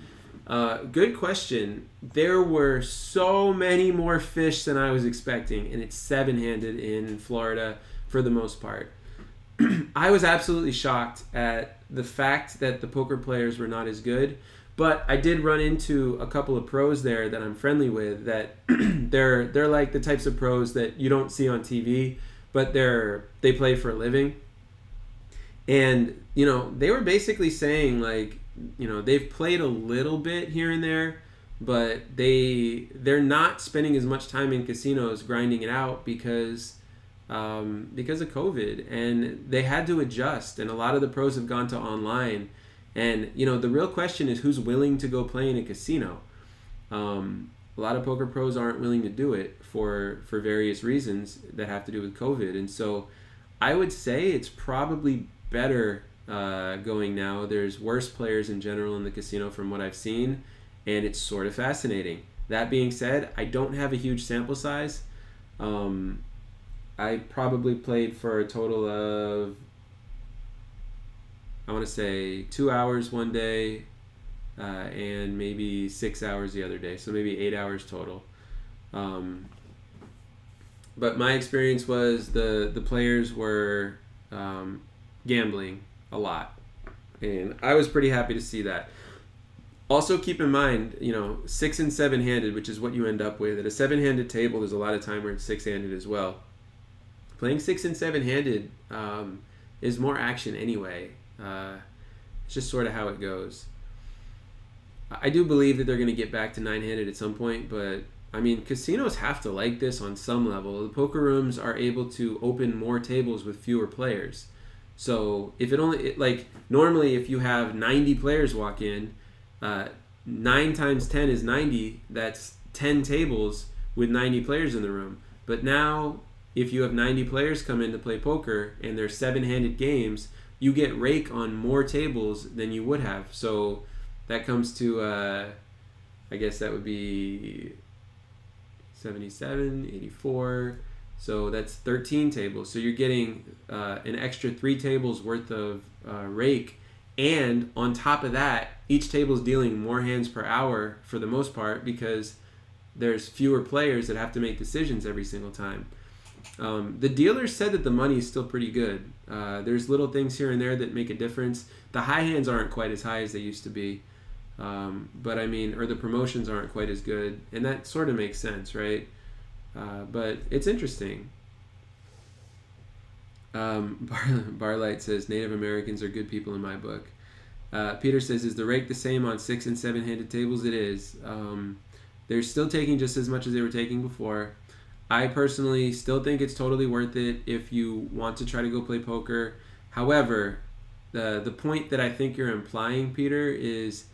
Good question. There were so many more fish than I was expecting, and it's 7-handed in Florida for the most part. I was absolutely shocked at the fact that the poker players were not as good, but I did run into a couple of pros there that I'm friendly with that they're like the types of pros that you don't see on TV, but they play for a living. And, they were basically saying like, they've played a little bit here and there, but they're not spending as much time in casinos grinding it out because of COVID, and they had to adjust. And a lot of the pros have gone to online, and the real question is who's willing to go play in a casino. A lot of poker pros aren't willing to do it for various reasons that have to do with COVID, and so I would say it's probably better going now. There's worse players in general in the casino from what I've seen, and it's sort of fascinating. That being said, I don't have a huge sample size. I probably played for a total of, I want to say 2 hours one day and maybe 6 hours the other day, so maybe 8 hours total. But my experience was the players were gambling a lot, and I was pretty happy to see that. Also keep in mind, 6 and 7-handed, which is what you end up with. At a 7-handed table, there's a lot of time where it's 6-handed as well. Playing 6 and 7-handed is more action anyway. It's just sort of how it goes. I do believe that they're going to get back to 9-handed at some point, but casinos have to like this on some level. The poker rooms are able to open more tables with fewer players. So if normally if you have 90 players walk in, 9 times 10 is 90. That's 10 tables with 90 players in the room. But now, if you have 90 players come in to play poker and they're 7-handed games, you get rake on more tables than you would have. So that comes to, I guess that would be 77, 84. So that's 13 tables. So you're getting an extra 3 tables worth of rake. And on top of that, each table is dealing more hands per hour for the most part because there's fewer players that have to make decisions every single time. The dealers said that the money is still pretty good. There's little things here and there that make a difference. The high hands aren't quite as high as they used to be. But I mean, or the promotions aren't quite as good. And that sort of makes sense, right? But it's interesting. Barlight says, Native Americans are good people in my book. Peter says, is the rake the same on 6 and 7-handed tables? It is. They're still taking just as much as they were taking before. I personally still think it's totally worth it if you want to try to go play poker. However, the point that I think you're implying, Peter, is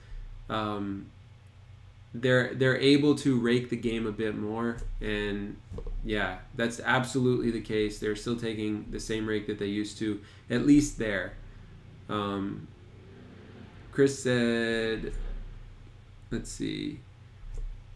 they're able to rake the game a bit more, and yeah, that's absolutely the case. They're still taking the same rake that they used to, at least there. Chris said, let's see.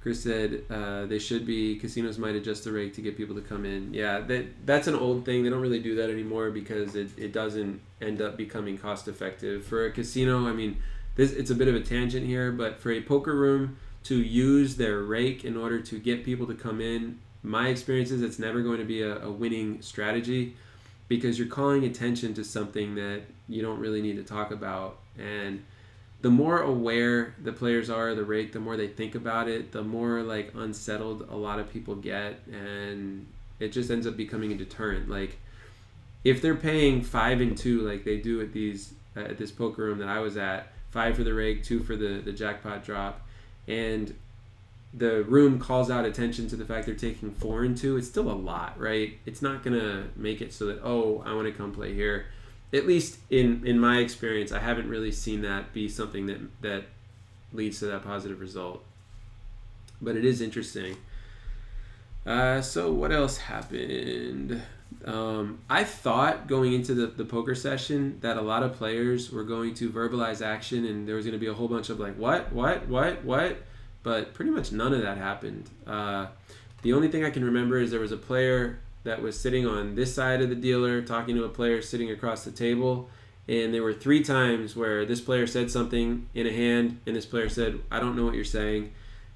Chris said they should be, casinos might adjust the rate to get people to come in. Yeah, that's an old thing. They don't really do that anymore because it doesn't end up becoming cost effective. For a casino, I mean, it's a bit of a tangent here, but for a poker room to use their rake in order to get people to come in, my experience is it's never going to be a winning strategy because you're calling attention to something that you don't really need to talk about. And the more aware the players are of the rake, the more they think about it, the more like unsettled a lot of people get, and it just ends up becoming a deterrent. Like if they're paying 5 and 2 like they do at this poker room that I was at, 5 for the rake, 2 for the jackpot drop, and the room calls out attention to the fact they're taking 4 and 2, it's still a lot, right? It's not gonna make it so that, oh, I want to come play here. At least in my experience, I haven't really seen that be something that leads to that positive result. But it is interesting. So what else happened? I thought going into the poker session that a lot of players were going to verbalize action and there was going to be a whole bunch of like, what? But pretty much none of that happened. The only thing I can remember is there was a player that was sitting on this side of the dealer talking to a player sitting across the table, and there were 3 times where this player said something in a hand and this player said, I don't know what you're saying,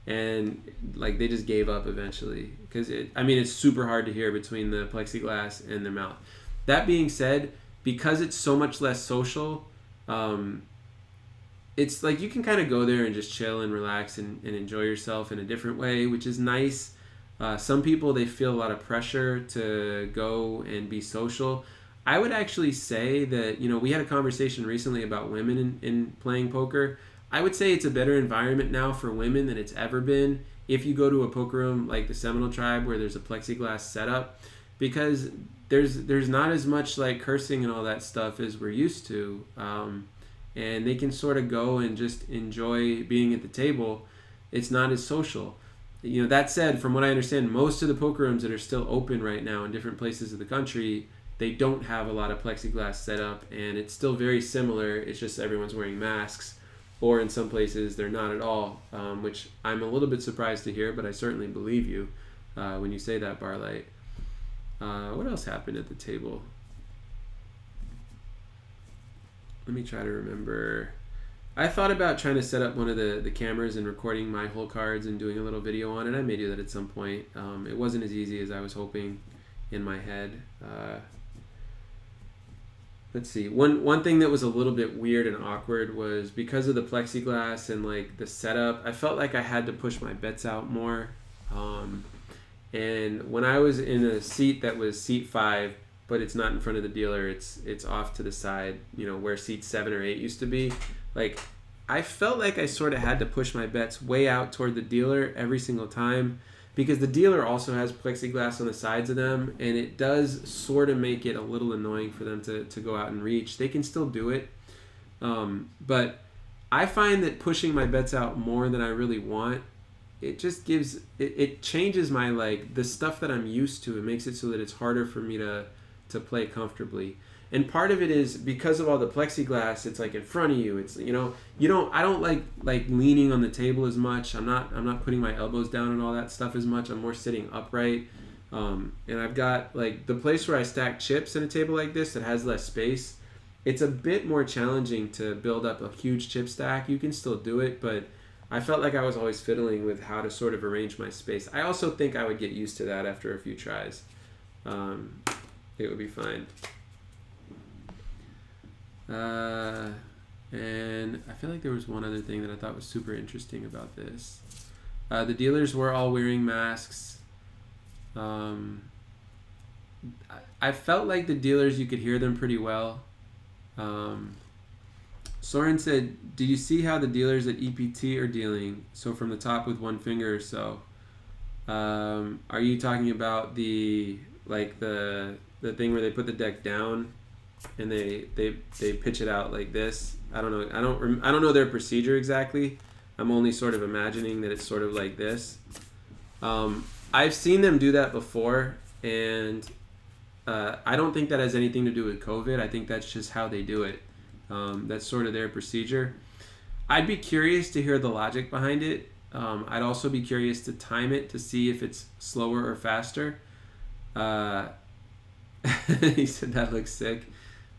and like they just gave up eventually because it's super hard to hear between the plexiglass and their mouth. That being said, because it's so much less social, it's like you can kind of go there and just chill and relax and enjoy yourself in a different way, which is nice. Some people, they feel a lot of pressure to go and be social. I would actually say that, we had a conversation recently about women in playing poker. I would say it's a better environment now for women than it's ever been if you go to a poker room like the Seminole Tribe where there's a plexiglass setup, because there's not as much like cursing and all that stuff as we're used to. And they can sort of go and just enjoy being at the table. It's not as social. That said, from what I understand, most of the poker rooms that are still open right now in different places of the country, they don't have a lot of plexiglass set up, and it's still very similar. It's just everyone's wearing masks, or in some places they're not at all, which I'm a little bit surprised to hear, but I certainly believe you when you say that, Barlight. What else happened at the table? Let me try to remember. I thought about trying to set up one of the cameras and recording my hole cards and doing a little video on it. I may do that at some point. It wasn't as easy as I was hoping in my head. Let's see. One thing that was a little bit weird and awkward was because of the plexiglass and like the setup, I felt like I had to push my bets out more. And when I was in a seat that was seat 5, but it's not in front of the dealer, it's off to the side, where seat 7 or 8 used to be. Like, I felt like I sort of had to push my bets way out toward the dealer every single time because the dealer also has plexiglass on the sides of them, and it does sort of make it a little annoying for them to go out and reach. They can still do it, but I find that pushing my bets out more than I really want, it just gives it changes my like the stuff that I'm used to. It makes it so that it's harder for me to play comfortably. And part of it is because of all the plexiglass. It's like in front of you. It's you don't. I don't like leaning on the table as much. I'm not putting my elbows down and all that stuff as much. I'm more sitting upright. And I've got like the place where I stack chips in a table like this that has less space. It's a bit more challenging to build up a huge chip stack. You can still do it, but I felt like I was always fiddling with how to sort of arrange my space. I also think I would get used to that after a few tries. It would be fine. And I feel like there was one other thing that I thought was super interesting about this. The dealers were all wearing masks. I felt like the dealers, you could hear them pretty well. Soren said, "Did you see how the dealers at EPT are dealing? So from the top with one finger or so." Are you talking about the thing where they put the deck down and they pitch it out like this? I don't know. I don't know their procedure exactly. I'm only sort of imagining that it's sort of like this. I've seen them do that before, and I don't think that has anything to do with COVID. I think that's just how they do it. That's sort of their procedure. I'd be curious to hear the logic behind it. I'd also be curious to time it to see if it's slower or faster. He said that looks sick.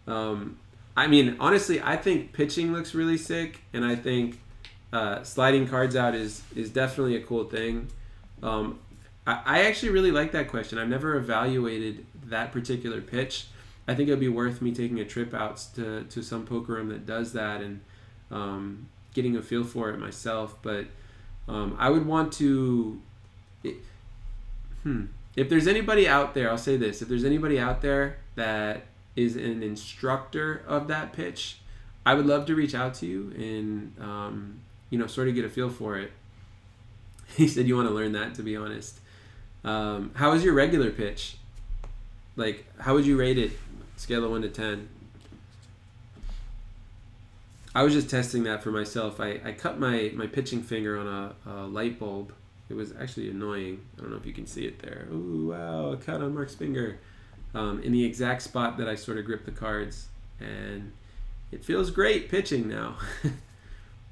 I mean, honestly, I think pitching looks really sick, and I think sliding cards out is definitely a cool thing. I actually really like that question. I've never evaluated that particular pitch. I think it would be worth me taking a trip out to some poker room that does that and getting a feel for it myself. But I would want to... If there's anybody out there, I'll say this. If there's anybody out there that is an instructor of that pitch, I would love to reach out to you and sort of get a feel for it. He said you want to learn that, to be honest. How is your regular pitch? Like, how would you rate it? Scale of 1 to 10. I was just testing that for myself. I cut my pitching finger on a light bulb. It was actually annoying. I don't know if you can see it there. Ooh, wow, a cut on Marc's finger. In the exact spot that I sort of grip the cards. And it feels great pitching now.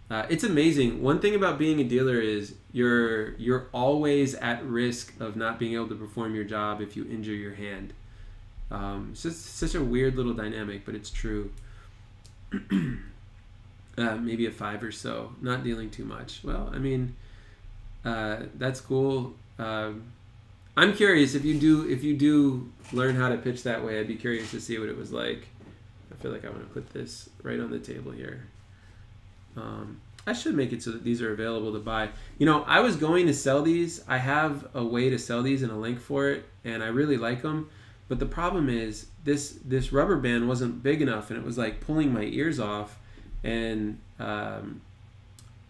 It's amazing. One thing about being a dealer is you're always at risk of not being able to perform your job if you injure your hand. It's just such a weird little dynamic, but it's true. Maybe a 5 or so. Not dealing too much. Well, I mean, that's cool. I'm curious if you do learn how to pitch that way. I'd be curious to see what it was like. I feel like I want to put this right on the table here. I should make it so that these are available to buy. I was going to sell these. I have a way to sell these and a link for it, and I really like them. But the problem is this rubber band wasn't big enough, and it was like pulling my ears off. And my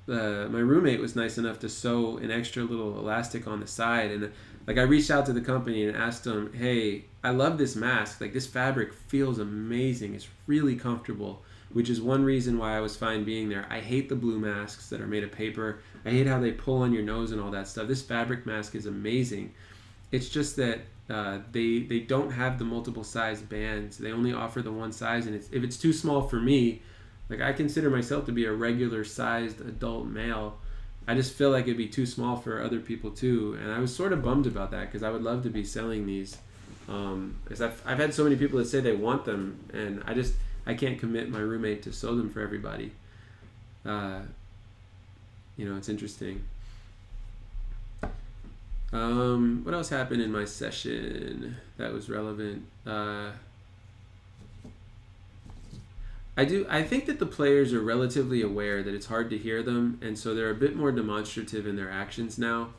roommate was nice enough to sew an extra little elastic on the side. And like I reached out to the company and asked them, "Hey, I love this mask. Like this fabric feels amazing. It's really comfortable." Which is one reason why I was fine being there. I hate the blue masks that are made of paper. I hate how they pull on your nose and all that stuff. This fabric mask is amazing. It's just that they don't have the multiple size bands. They only offer the one size, and if it's too small for me, like I consider myself to be a regular sized adult male, I just feel like it'd be too small for other people too. And I was sort of bummed about that because I would love to be selling these. Because I've had so many people that say they want them, and I can't commit my roommate to sew them for everybody. It's interesting. What else happened in my session that was relevant? I think that the players are relatively aware that it's hard to hear them, and so they're a bit more demonstrative in their actions now.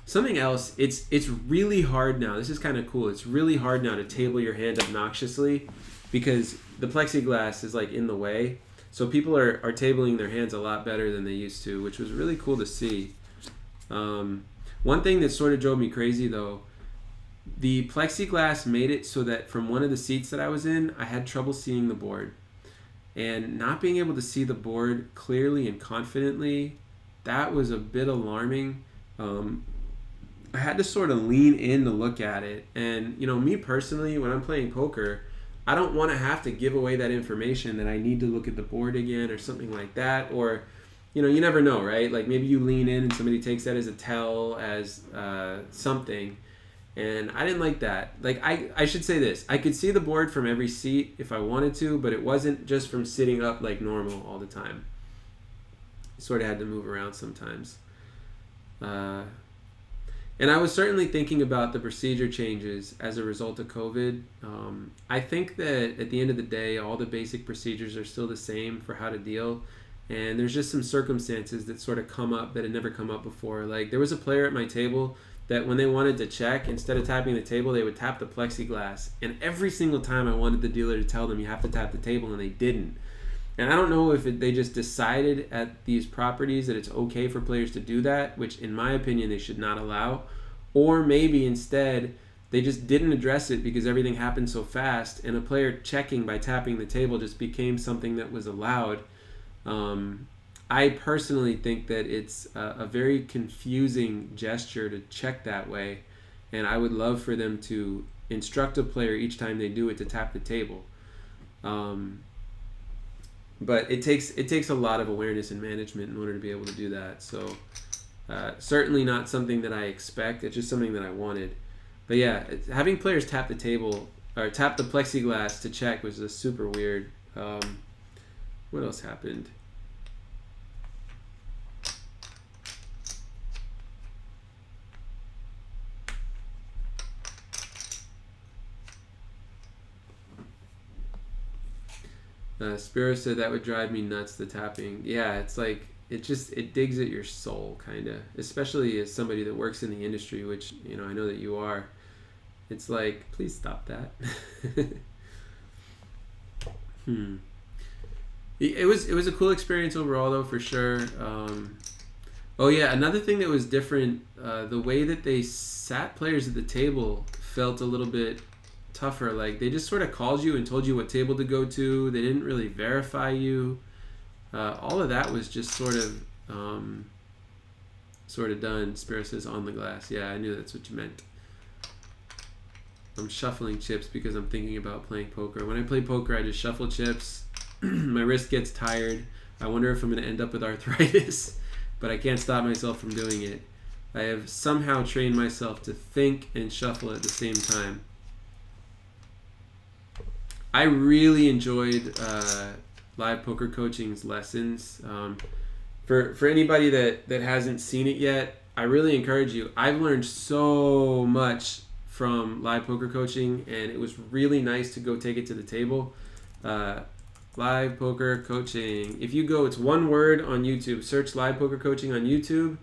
Something else, it's really hard now. This is kind of cool. It's really hard now to table your hand obnoxiously because the plexiglass is like in the way. So people are tabling their hands a lot better than they used to, which was really cool to see. One thing that sort of drove me crazy though, the plexiglass made it so that from one of the seats that I was in, I had trouble seeing the board. and not being able to see the board clearly and confidently, that was a bit alarming. I had to sort of lean in to look at it. And, me personally, when I'm playing poker, I don't want to have to give away that information that I need to look at the board again or something like that. Or, you never know, right? Like maybe you lean in and somebody takes that as a tell, as something. And I didn't like that. Like, I should say this. I could see the board from every seat if I wanted to, but it wasn't just from sitting up like normal all the time. Sort of had to move around sometimes. And I was certainly thinking about the procedure changes as a result of COVID. I think that at the end of the day, all the basic procedures are still the same for how to deal. And there's just some circumstances that sort of come up that had never come up before. Like there was a player at my table that when they wanted to check, instead of tapping the table, they would tap the plexiglass. And every single time I wanted the dealer to tell them you have to tap the table, and they didn't. And I don't know if they just decided at these properties that it's okay for players to do that, which in my opinion they should not allow, or maybe instead they just didn't address it because everything happened so fast and a player checking by tapping the table just became something that was allowed. I personally think that it's a very confusing gesture to check that way, and I would love for them to instruct a player each time they do it to tap the table. But it takes a lot of awareness and management in order to be able to do that. So certainly not something that I expect. It's just something that I wanted. But yeah, having players tap the table or tap the plexiglass to check was just super weird. What else happened? Spiro said that would drive me nuts, the tapping. Yeah, it's like it digs at your soul, kind of, especially as somebody that works in the industry, which I know that you are. It's like, please stop that. It was a cool experience overall, though, for sure. Oh yeah, another thing that was different, the way that they sat players at the table felt a little bit tougher. Like they just sort of called you and told you what table to go to. They didn't really verify you. All of that was just sort of done. Spirit says on the glass. Yeah, I knew that's what you meant. I'm shuffling chips because I'm thinking about playing poker. When I play poker, I just shuffle chips. My wrist gets tired. I wonder if I'm going to end up with arthritis, but I can't stop myself from doing it. I have somehow trained myself to think and shuffle at the same time. I really enjoyed live poker coaching's lessons. For anybody that hasn't seen it yet, I really encourage you. I've learned so much from live poker coaching, and it was really nice to go take it to the table. Live poker coaching. If you go, it's one word on YouTube. Search live poker coaching on YouTube.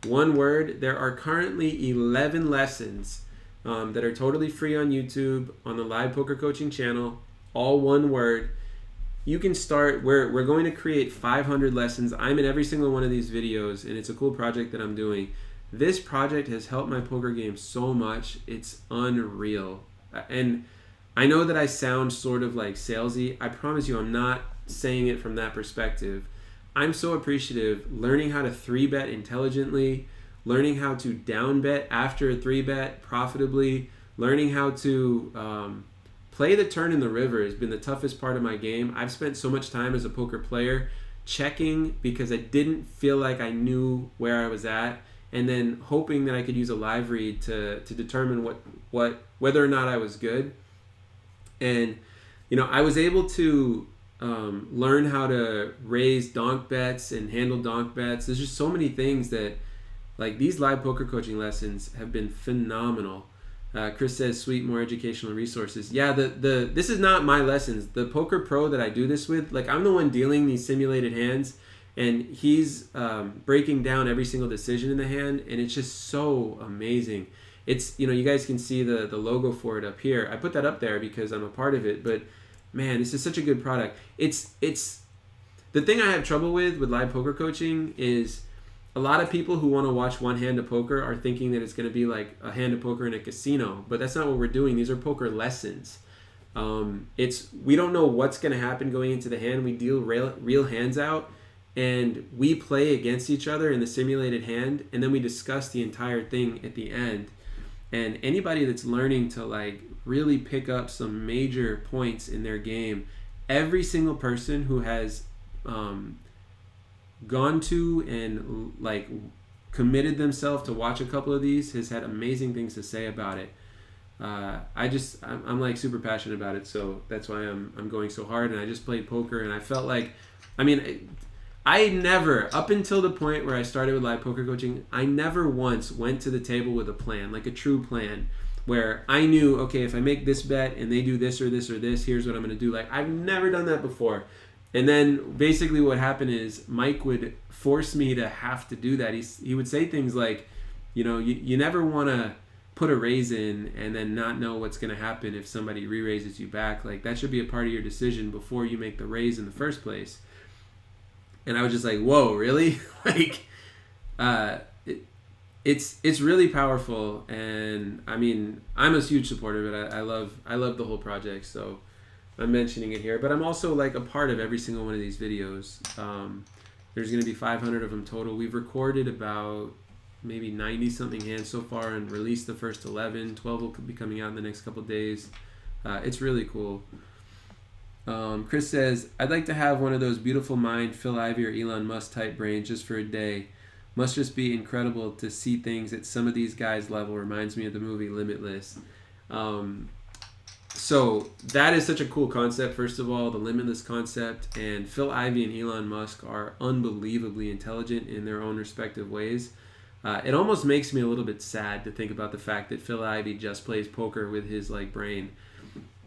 One word. There are currently 11 lessons that are totally free on YouTube on the live poker coaching channel. All one word. You can start. We're going to create 500 lessons. I'm in every single one of these videos, and it's a cool project that I'm doing. This project has helped my poker game so much. It's unreal. And I know that I sound sort of like salesy. I promise you I'm not saying it from that perspective. I'm so appreciative learning how to 3-bet intelligently, learning how to down bet after a 3-bet profitably, learning how to play the turn in the river has been the toughest part of my game. I've spent so much time as a poker player checking because I didn't feel like I knew where I was at, and then hoping that I could use a live read to determine whether or not I was good. And I was able to learn how to raise donk bets and handle donk bets. There's just so many things that, like, these live poker coaching lessons have been phenomenal. Chris says, sweet, more educational resources. Yeah, this is not my lessons. The poker pro that I do this with, like, I'm the one dealing these simulated hands, and he's breaking down every single decision in the hand, and it's just so amazing. It's, you guys can see the logo for it up here. I put that up there because I'm a part of it, but man, this is such a good product. It's the thing I have trouble with live poker coaching is a lot of people who want to watch one hand of poker are thinking that it's going to be like a hand of poker in a casino, but that's not what we're doing. These are poker lessons. We don't know what's going to happen going into the hand. We deal real hands out, and we play against each other in the simulated hand, and then we discuss the entire thing at the end. And anybody that's learning to like really pick up some major points in their game, every single person who has gone to and like committed themselves to watch a couple of these has had amazing things to say about it. I'm like super passionate about it, so that's why I'm going so hard. And I just played poker, and I felt like, I never, up until the point where I started with live poker coaching, I never once went to the table with a plan, like a true plan, where I knew, okay, if I make this bet and they do this or this or this, here's what I'm going to do. Like, I've never done that before. And then basically what happened is Mike would force me to have to do that. He would say things like, you never want to put a raise in and then not know what's going to happen if somebody re-raises you back. Like, that should be a part of your decision before you make the raise in the first place. And I was just like, whoa, really? Like, it's really powerful. And I'm a huge supporter of it. I love the whole project, so I'm mentioning it here. But I'm also like a part of every single one of these videos. There's going to be 500 of them total. We've recorded about maybe 90 something hands so far and released the first 11. 12 will be coming out in the next couple days. It's really cool. Chris says, I'd like to have one of those beautiful mind Phil Ivey or Elon Musk type brains just for a day. Must just be incredible to see things at some of these guys' level. Reminds me of the movie Limitless. So that is such a cool concept, first of all, the Limitless concept. And Phil Ivey and Elon Musk are unbelievably intelligent in their own respective ways. It almost makes me a little bit sad to think about the fact that Phil Ivey just plays poker with his like brain.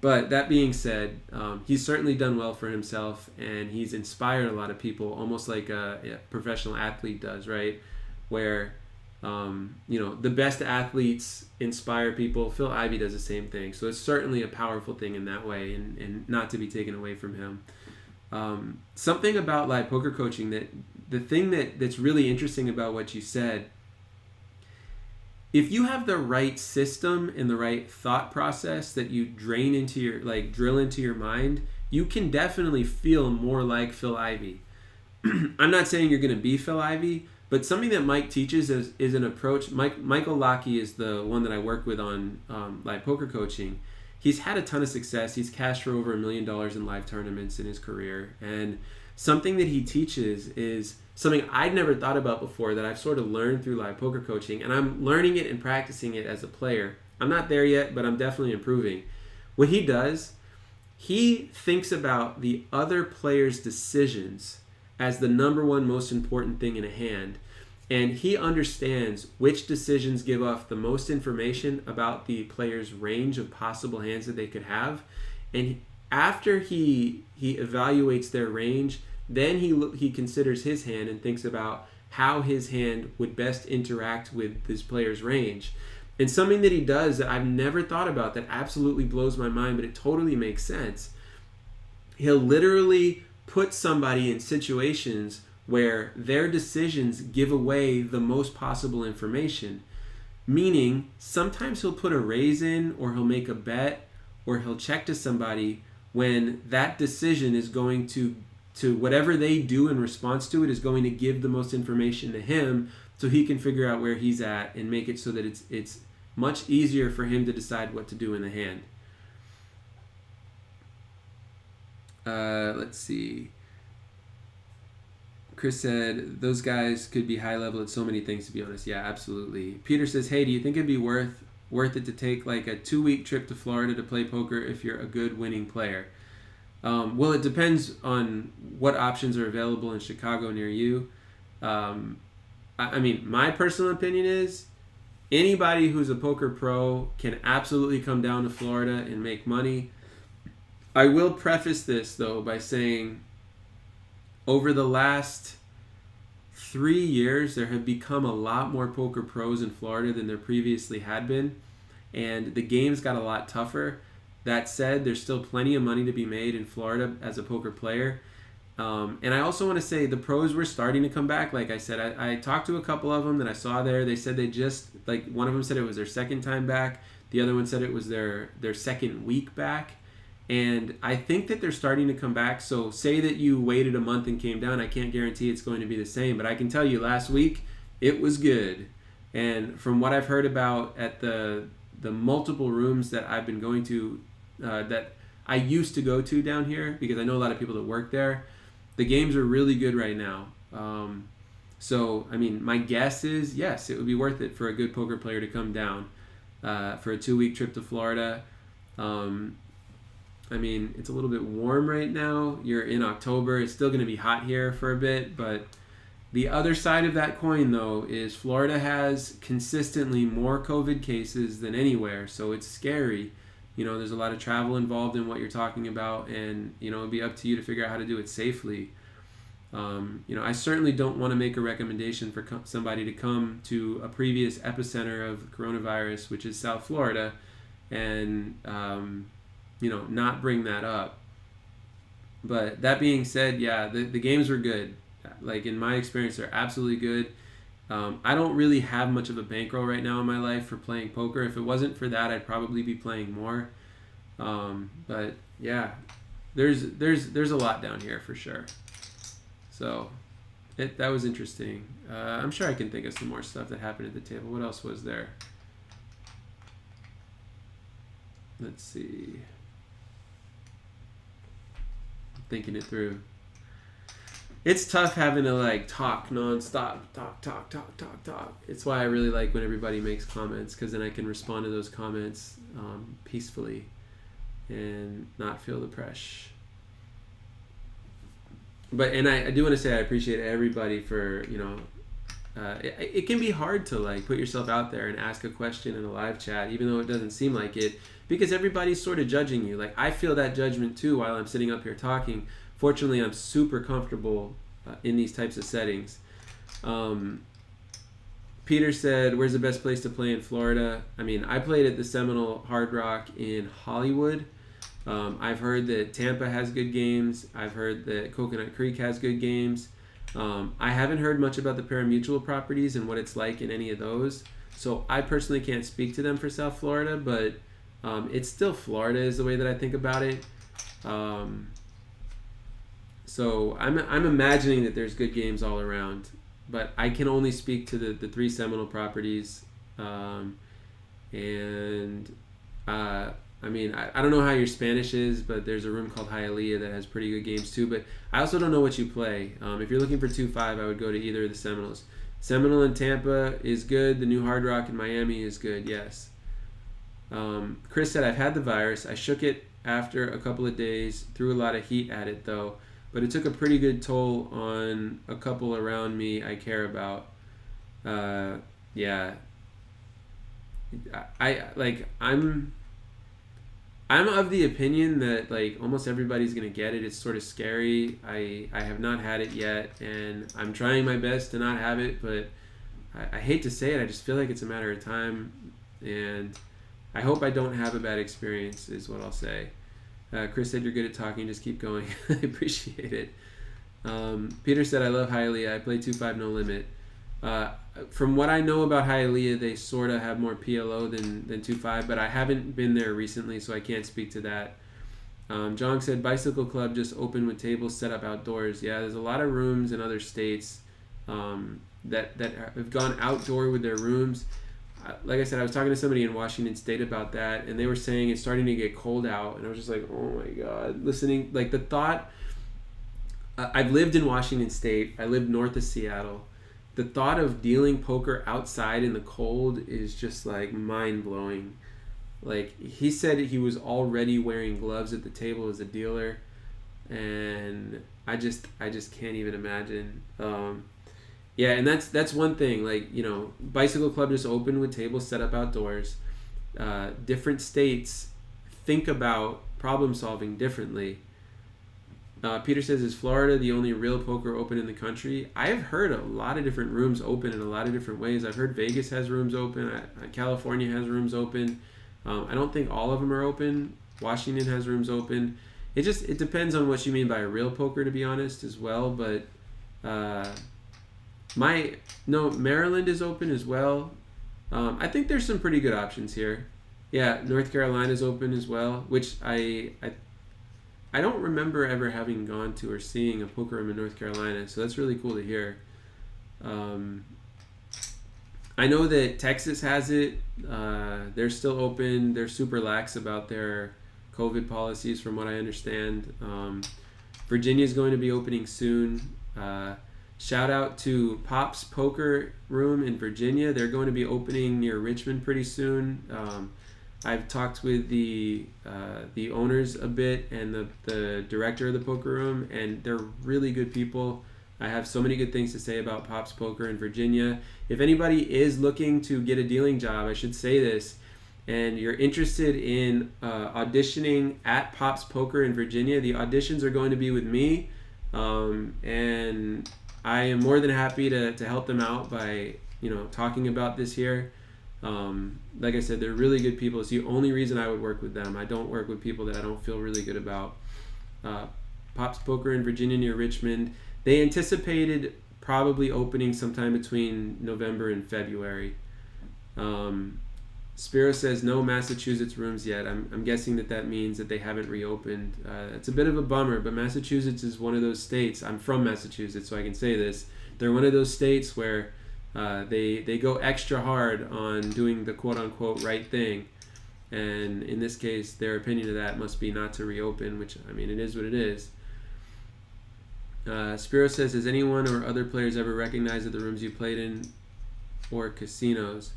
But that being said, he's certainly done well for himself, and he's inspired a lot of people, almost like a professional athlete does, right? Where, the best athletes inspire people. Phil Ivey does the same thing. So it's certainly a powerful thing in that way, and not to be taken away from him. Something about live poker coaching, that the thing that's really interesting about what you said, if you have the right system and the right thought process that you drill into your mind, you can definitely feel more like Phil Ivey. I'm not saying you're going to be Phil Ivey, but something that Mike teaches is an approach. Michael Lockey is the one that I work with on live poker coaching. He's had a ton of success. He's cashed for over $1 million in live tournaments in his career. And something that he teaches is something I'd never thought about before that I've sort of learned through live poker coaching, and I'm learning it and practicing it as a player. I'm not there yet, but I'm definitely improving. What he does, he thinks about the other player's decisions as the number one most important thing in a hand, and he understands which decisions give off the most information about the player's range of possible hands that they could have. And after he evaluates their range, then he considers his hand and thinks about how his hand would best interact with this player's range. And something that he does that I've never thought about that absolutely blows my mind, but it totally makes sense. He'll literally put somebody in situations where their decisions give away the most possible information. Meaning, sometimes he'll put a raise in, or he'll make a bet, or he'll check to somebody when that decision is going to whatever they do in response to it is going to give the most information to him, so he can figure out where he's at and make it so that it's much easier for him to decide what to do in the hand. Let's see. Chris said, those guys could be high level at so many things, to be honest. Yeah, absolutely. Peter says, hey, do you think it'd be worth it to take like a 2-week trip to Florida to play poker if you're a good winning player? Well, it depends on what options are available in Chicago near you. My personal opinion is anybody who's a poker pro can absolutely come down to Florida and make money. I will preface this, though, by saying over the last 3 years, there have become a lot more poker pros in Florida than there previously had been, and the game's got a lot tougher. That said, there's still plenty of money to be made in Florida as a poker player. And I also want to say the pros were starting to come back. Like I said, I talked to a couple of them that I saw there. They said they just, one of them said it was their second time back. The other one said it was their second week back. And I think that they're starting to come back. So say that you waited a month and came down. I can't guarantee it's going to be the same, but I can tell you last week it was good. And from what I've heard about at the multiple rooms that I've been going to, that I used to go to down here, because I know a lot of people that work there, the games are really good right now. So, I mean, my guess is, yes, it would be worth it for a good poker player to come down for a 2-week trip to Florida. I mean, it's a little bit warm right now. You're in October. It's still going to be hot here for a bit. But the other side of that coin, though, is Florida has consistently more COVID cases than anywhere. So it's scary. You know, there's a lot of travel involved in what you're talking about. And, you know, it'll be up to you to figure out how to do it safely. You know, I certainly don't want to make a recommendation for somebody to come to a previous epicenter of coronavirus, which is South Florida, and you know, not bring that up. But that being said, yeah, the games were good. Like, in my experience, they're absolutely good. I don't really have much of a bankroll right now in my life for playing poker. If it wasn't for that, I'd probably be playing more. But yeah, there's a lot down here for sure. So that was interesting. I'm sure I can think of some more stuff that happened at the table. What else was there? Let's see. Thinking it through. It's tough having to like talk nonstop, talk. It's why I really like when everybody makes comments, because then I can respond to those comments peacefully and not feel the pressure. But, and I do want to say I appreciate everybody for, you know, it can be hard to like put yourself out there and ask a question in a live chat, even though it doesn't seem like it, because everybody's sort of judging you. Like, I feel that judgment too while I'm sitting up here talking. Fortunately, I'm super comfortable in these types of settings. Peter said, where's the best place to play in Florida? I mean, I played at the Seminole Hard Rock in Hollywood. I've heard that Tampa has good games. I've heard that Coconut Creek has good games. I haven't heard much about the pari-mutuel properties and what it's like in any of those. So I personally can't speak to them for South Florida, but it's still Florida is the way that I think about it. So I'm imagining that there's good games all around, but I can only speak to the 3 Seminole properties. I mean, I don't know how your Spanish is, but there's a room called Hialeah that has pretty good games too. But I also don't know what you play. If you're looking for 2-5, I would go to either of the Seminoles. Seminole in Tampa is good. The new Hard Rock in Miami is good, yes. Chris said, I've had the virus. I shook it after a couple of days. Threw a lot of heat at it, though. But it took a pretty good toll on a couple around me I care about. Yeah. I'm of the opinion that like almost everybody's gonna get it. It's sort of scary. I have not had it yet, and I'm trying my best to not have it, but I hate to say it, I just feel like it's a matter of time, and I hope I don't have a bad experience is what I'll say. Chris said, you're good at talking, just keep going. I appreciate it. Peter said, I love Hialeah. I play 2-5 no limit. From what I know about Hialeah, they sort of have more PLO than 2-5, but I haven't been there recently, so I can't speak to that. John said, Bicycle Club just opened with tables set up outdoors. Yeah, there's a lot of rooms in other states that have gone outdoor with their rooms. Like I said, I was talking to somebody in Washington State about that, and they were saying it's starting to get cold out, and I was just like, oh my God. Listening, like the thought, I've lived in Washington State. I lived north of Seattle. The thought of dealing poker outside in the cold is just like mind-blowing. Like, he said he was already wearing gloves at the table as a dealer, and I just can't even imagine. Yeah, and that's one thing. Like, you know, Bicycle Club just opened with tables set up outdoors. Different states think about problem solving differently. Peter says, is Florida the only real poker open in the country? I have heard a lot of different rooms open in a lot of different ways. I've heard Vegas has rooms open. California has rooms open. I don't think all of them are open. Washington has rooms open. It depends on what you mean by a real poker, to be honest, as well. But Maryland is open as well. I think there's some pretty good options here. Yeah, North Carolina's open as well, which I I don't remember ever having gone to or seeing a poker room in North Carolina, so that's really cool to hear. I know that Texas has it. They're still open. They're super lax about their COVID policies, from what I understand. Virginia is going to be opening soon. Shout out to Pop's Poker Room in Virginia. They're going to be opening near Richmond pretty soon. I've talked with the owners a bit and the director of the poker room, and they're really good people. I have so many good things to say about Pop's Poker in Virginia. If anybody is looking to get a dealing job, I should say this, and you're interested in auditioning at Pop's Poker in Virginia, the auditions are going to be with me, and I am more than happy to help them out by talking about this here. Like I said, they're really good people. It's the only reason I would work with them. I don't work with people that I don't feel really good about. Pop's Poker in Virginia near Richmond. They anticipated probably opening sometime between November and February. Spiro says no Massachusetts rooms yet. I'm guessing that means that they haven't reopened. It's a bit of a bummer, but Massachusetts is one of those states. I'm from Massachusetts, so I can say this. They're one of those states where they go extra hard on doing the quote-unquote right thing. And in this case, their opinion of that must be not to reopen, which, I mean, it is what it is. Spiro says, has anyone or other players ever recognized that the rooms you played in or casinos?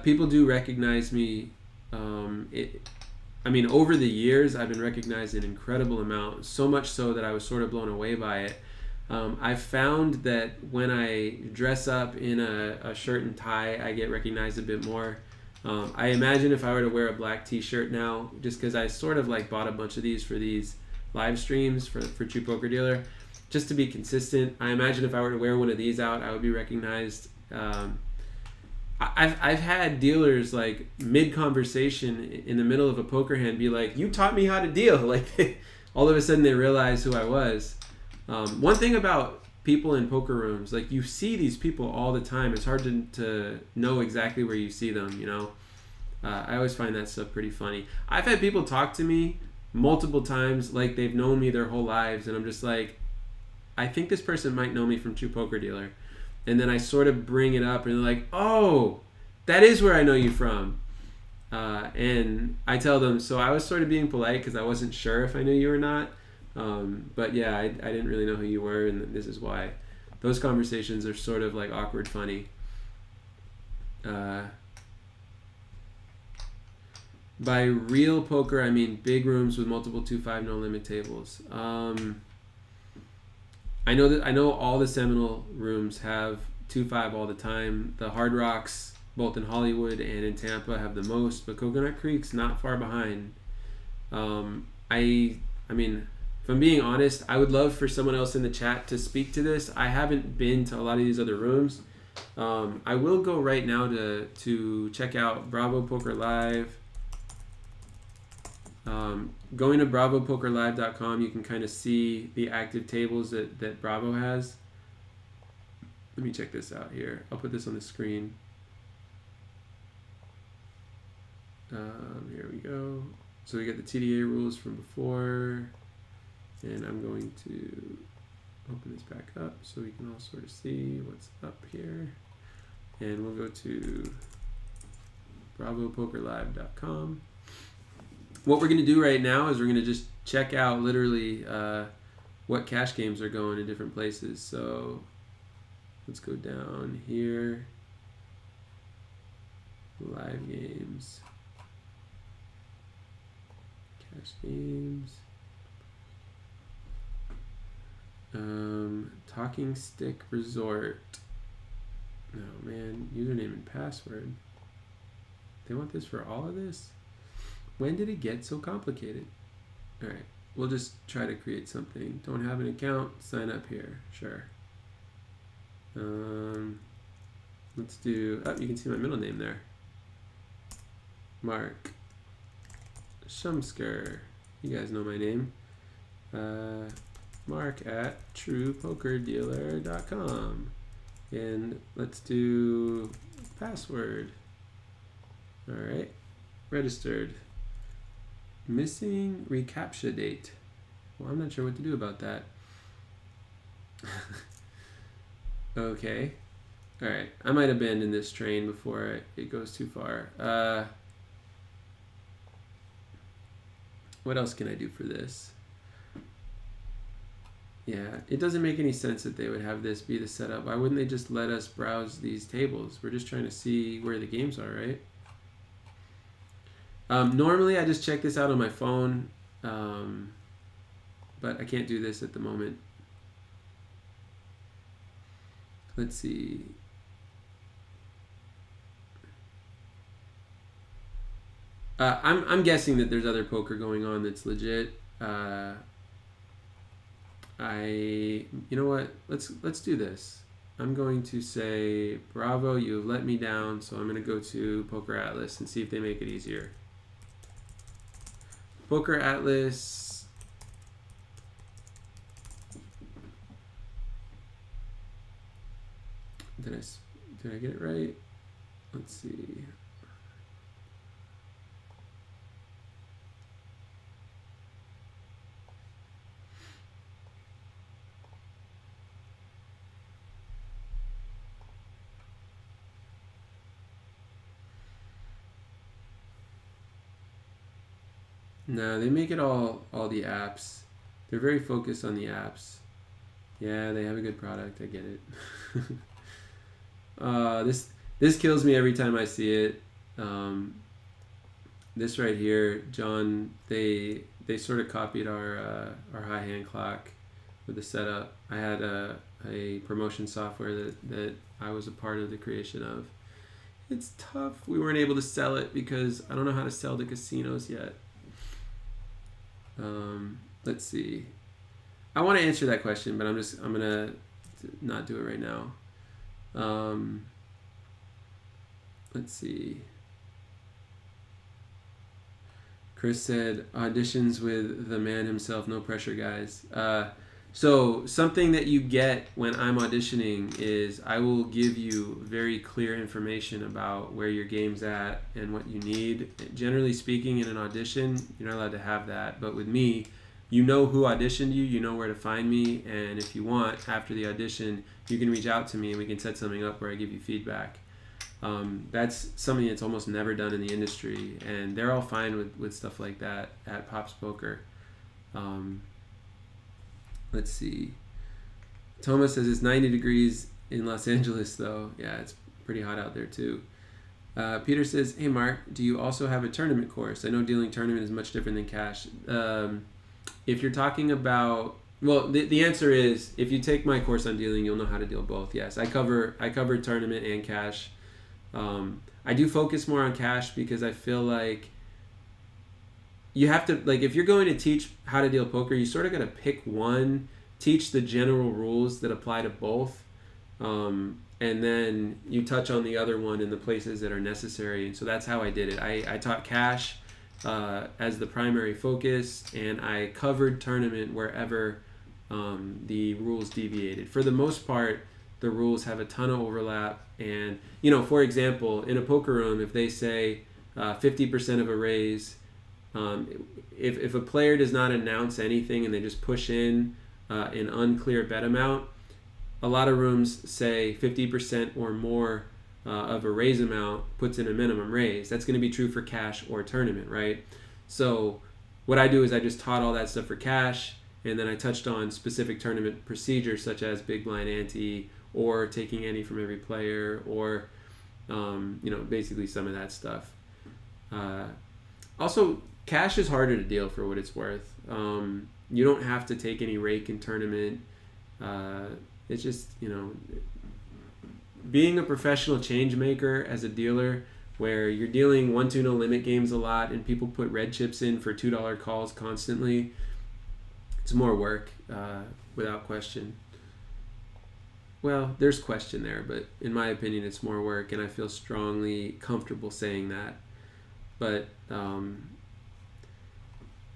People do recognize me. Over the years, I've been recognized an incredible amount, so much so that I was sort of blown away by it. I've found that when I dress up in a shirt and tie, I get recognized a bit more. I imagine if I were to wear a black t-shirt now, just because I sort of bought a bunch of these for these live streams for True Poker Dealer, just to be consistent. I imagine if I were to wear one of these out, I would be recognized. I've had dealers mid-conversation in the middle of a poker hand be like, you taught me how to deal. All of a sudden they realize who I was. One thing about people in poker rooms, you see these people all the time. It's hard to know exactly where you see them, I always find that stuff pretty funny. I've had people talk to me multiple times like they've known me their whole lives, and I'm just like, I think this person might know me from True Poker Dealer. And then I sort of bring it up, and they're like, oh, that is where I know you from. And I tell them, so I was sort of being polite because I wasn't sure if I knew you or not. But yeah, I didn't really know who you were, and this is why. Those conversations are sort of awkward funny. By real poker, I mean big rooms with multiple 2-5 no limit tables. I know all the Seminole rooms have 2-5 all the time. The Hard Rocks, both in Hollywood and in Tampa, have the most, but Coconut Creek's not far behind. I mean, if I'm being honest, I would love for someone else in the chat to speak to this. I haven't been to a lot of these other rooms. I will go right now to check out Bravo Poker Live. Going to bravopokerlive.com, you can kind of see the active tables that Bravo has. Let me check this out here. I'll put this on the screen. Here we go. So we got the TDA rules from before, and I'm going to open this back up so we can all sort of see what's up here. And we'll go to bravopokerlive.com. What we're going to do right now is we're going to just check out literally what cash games are going in different places. So let's go down here. Live games. Cash games. Talking Stick Resort. Oh man, username and password. They want this for all of this? When did it get so complicated? All right, we'll just try to create something. Don't have an account, sign up here, sure. Let's do, you can see my middle name there. Marc Shumsker. You guys know my name. Marc at truepokerdealer.com. And let's do password. All right, registered. Missing recaptcha date. Well, I'm not sure what to do about that. Okay. Alright. I might abandon this train before it goes too far. What else can I do for this? Yeah, it doesn't make any sense that they would have this be the setup. Why wouldn't they just let us browse these tables? We're just trying to see where the games are, right? Normally, I just check this out on my phone, but I can't do this at the moment. Let's see. I'm guessing that there's other poker going on that's legit. You know what? Let's do this. I'm going to say, bravo, you've let me down, so I'm going to go to Poker Atlas and see if they make it easier. Poker Atlas. Did I get it right? Let's see. No, they make it all the apps. They're very focused on the apps. Yeah, they have a good product. I get it. This kills me every time I see it. This right here, John, they sort of copied our high hand clock with the setup. I had a promotion software that I was a part of the creation of. It's tough. We weren't able to sell it because I don't know how to sell to casinos yet. Let's see. I want to answer that question, but I'm gonna not do it right now. Let's see. Chris said auditions with the man himself. No pressure, guys. So something that you get when I'm auditioning is I will give you very clear information about where your game's at and what you need. Generally speaking, in an audition, you're not allowed to have that. But with me, you know who auditioned you, you know where to find me, and if you want, after the audition, you can reach out to me and we can set something up where I give you feedback. That's something that's almost never done in the industry, and they're all fine with stuff like that at Pops Poker. Let's see. Thomas says it's 90 degrees in Los Angeles, though. Yeah, it's pretty hot out there, too. Peter says, hey, Mark, do you also have a tournament course? I know dealing tournament is much different than cash. If you're talking about... Well, the answer is, if you take my course on dealing, you'll know how to deal both. Yes, I cover tournament and cash. I do focus more on cash because I feel like you have to, like, if you're going to teach how to deal poker, you sort of got to pick one, teach the general rules that apply to both, and then you touch on the other one in the places that are necessary. And so that's how I did it. I taught cash as the primary focus, and I covered tournament wherever the rules deviated. For the most part, the rules have a ton of overlap. And, you know, for example, in a poker room, if they say 50% of a raise, if a player does not announce anything and they just push in an unclear bet amount, a lot of rooms say 50% or more of a raise amount puts in a minimum raise. That's going to be true for cash or tournament, right? So what I do is I just taught all that stuff for cash, and then I touched on specific tournament procedures such as big blind ante or taking any from every player, or basically some of that stuff. Also, cash is harder to deal for what it's worth. You don't have to take any rake in tournament. It's just, being a professional change maker as a dealer, where you're dealing 1-2 no limit games a lot and people put red chips in for $2 calls constantly, it's more work, without question. Well, there's question there, but in my opinion, it's more work, and I feel strongly comfortable saying that. But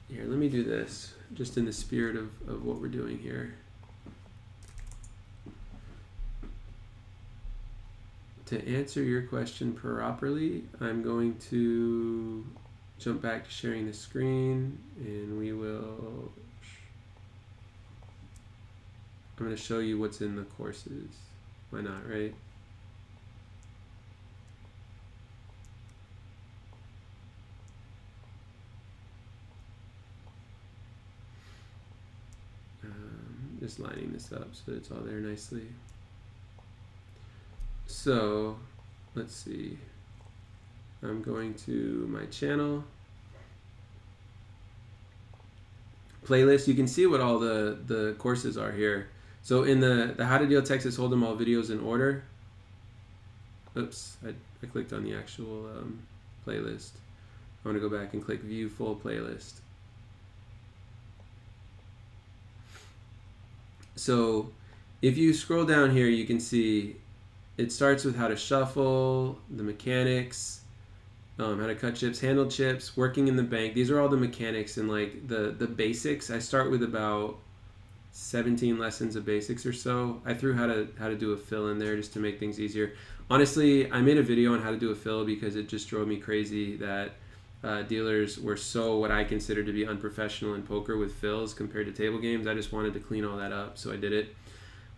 here, let me do this, just in the spirit of what we're doing here. To answer your question properly, I'm going to jump back to sharing the screen, and we will. I'm going to show you what's in the courses. Why not, right? Just lining this up so it's all there nicely. So let's see. I'm going to my channel. Playlist, you can see what all the courses are here. So in the How to Deal Texas Hold'em, all videos in order. Oops, I clicked on the actual playlist. I want to go back and click View Full Playlist. So if you scroll down here, you can see it starts with how to shuffle, the mechanics, how to cut chips, handle chips, working in the bank. These are all the mechanics and like the basics. I start with about 17 lessons of basics or so. I threw how to do a fill in there just to make things easier. Honestly, I made a video on how to do a fill because it just drove me crazy that dealers were so what I consider to be unprofessional in poker with fills compared to table games. I just wanted to clean all that up, so I did it.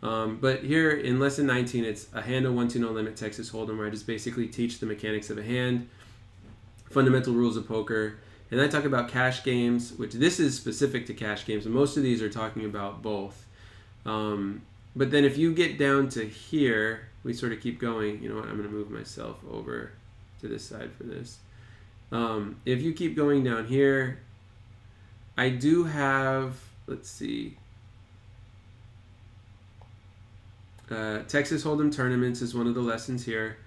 But here in lesson 19, it's a hand of 1-2 no limit Texas Hold'em, where I just basically teach the mechanics of a hand, fundamental rules of poker, and I talk about cash games, which this is specific to cash games, and most of these are talking about both. But then if you get down to here, we sort of keep going. You know what? I'm going to move myself over to this side for this. If you keep going down here, I do have, let's see, Texas Hold'em tournaments is one of the lessons here,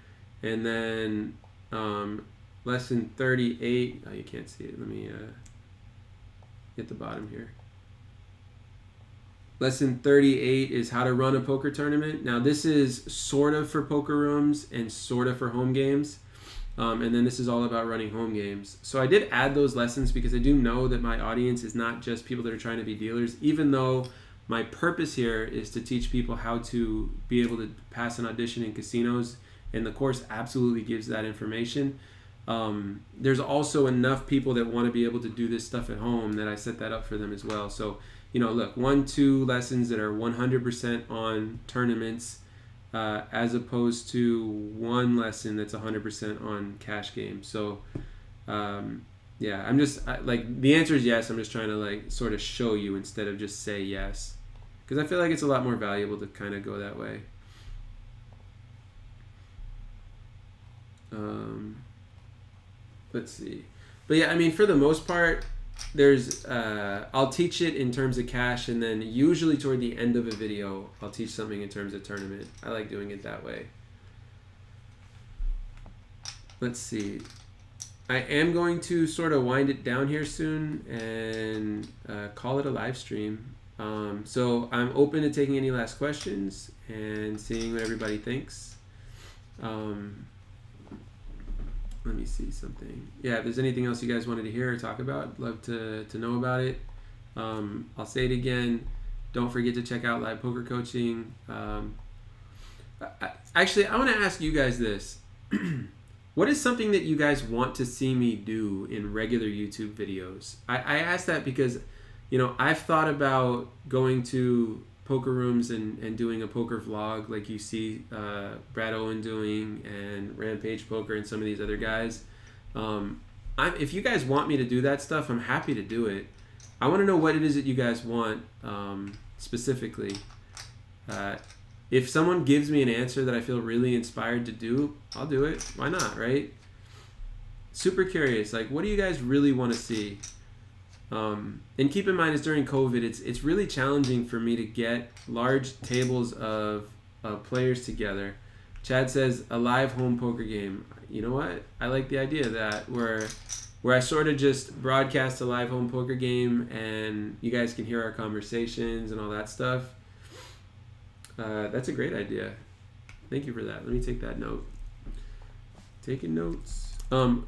and then lesson 38, oh, you can't see it, let me hit the bottom here. Lesson 38 is how to run a poker tournament. Now this is sort of for poker rooms and sort of for home games. And then this is all about running home games. So I did add those lessons because I do know that my audience is not just people that are trying to be dealers, even though my purpose here is to teach people how to be able to pass an audition in casinos, and the course absolutely gives that information. There's also enough people that want to be able to do this stuff at home that I set that up for them as well. So, you know, look, 1-2 lessons that are 100% on tournaments, as opposed to one lesson that's 100% on cash games. So yeah, I'm just like, the answer is yes. I'm just trying to like sort of show you instead of just say yes, because I feel like it's a lot more valuable to kind of go that way. Let's see, but yeah, I mean, for the most part, there's I'll teach it in terms of cash, and then usually toward the end of a video I'll teach something in terms of tournament. I like doing it that way. Let's see, I am going to sort of wind it down here soon and call it a live stream. So I'm open to taking any last questions and seeing what everybody thinks. Let me see something. Yeah, if there's anything else you guys wanted to hear or talk about, I'd love to know about it. I'll say it again. Don't forget to check out live poker coaching. Actually, I want to ask you guys this. What is something that you guys want to see me do in regular YouTube videos? I ask that because, you know, I've thought about going to poker rooms and doing a poker vlog like you see Brad Owen doing, and Rampage Poker and some of these other guys. If you guys want me to do that stuff, I'm happy to do it. I want to know what it is that you guys want specifically. If someone gives me an answer that I feel really inspired to do, I'll do it. Why not, right? Super curious. Like, what do you guys really want to see? And keep in mind, it's during COVID. It's really challenging for me to get large tables of players together. Chad says a live home poker game. You know what? I like the idea of that, where I sort of just broadcast a live home poker game and you guys can hear our conversations and all that stuff. That's a great idea. Thank you for that. Let me take that note. Taking notes.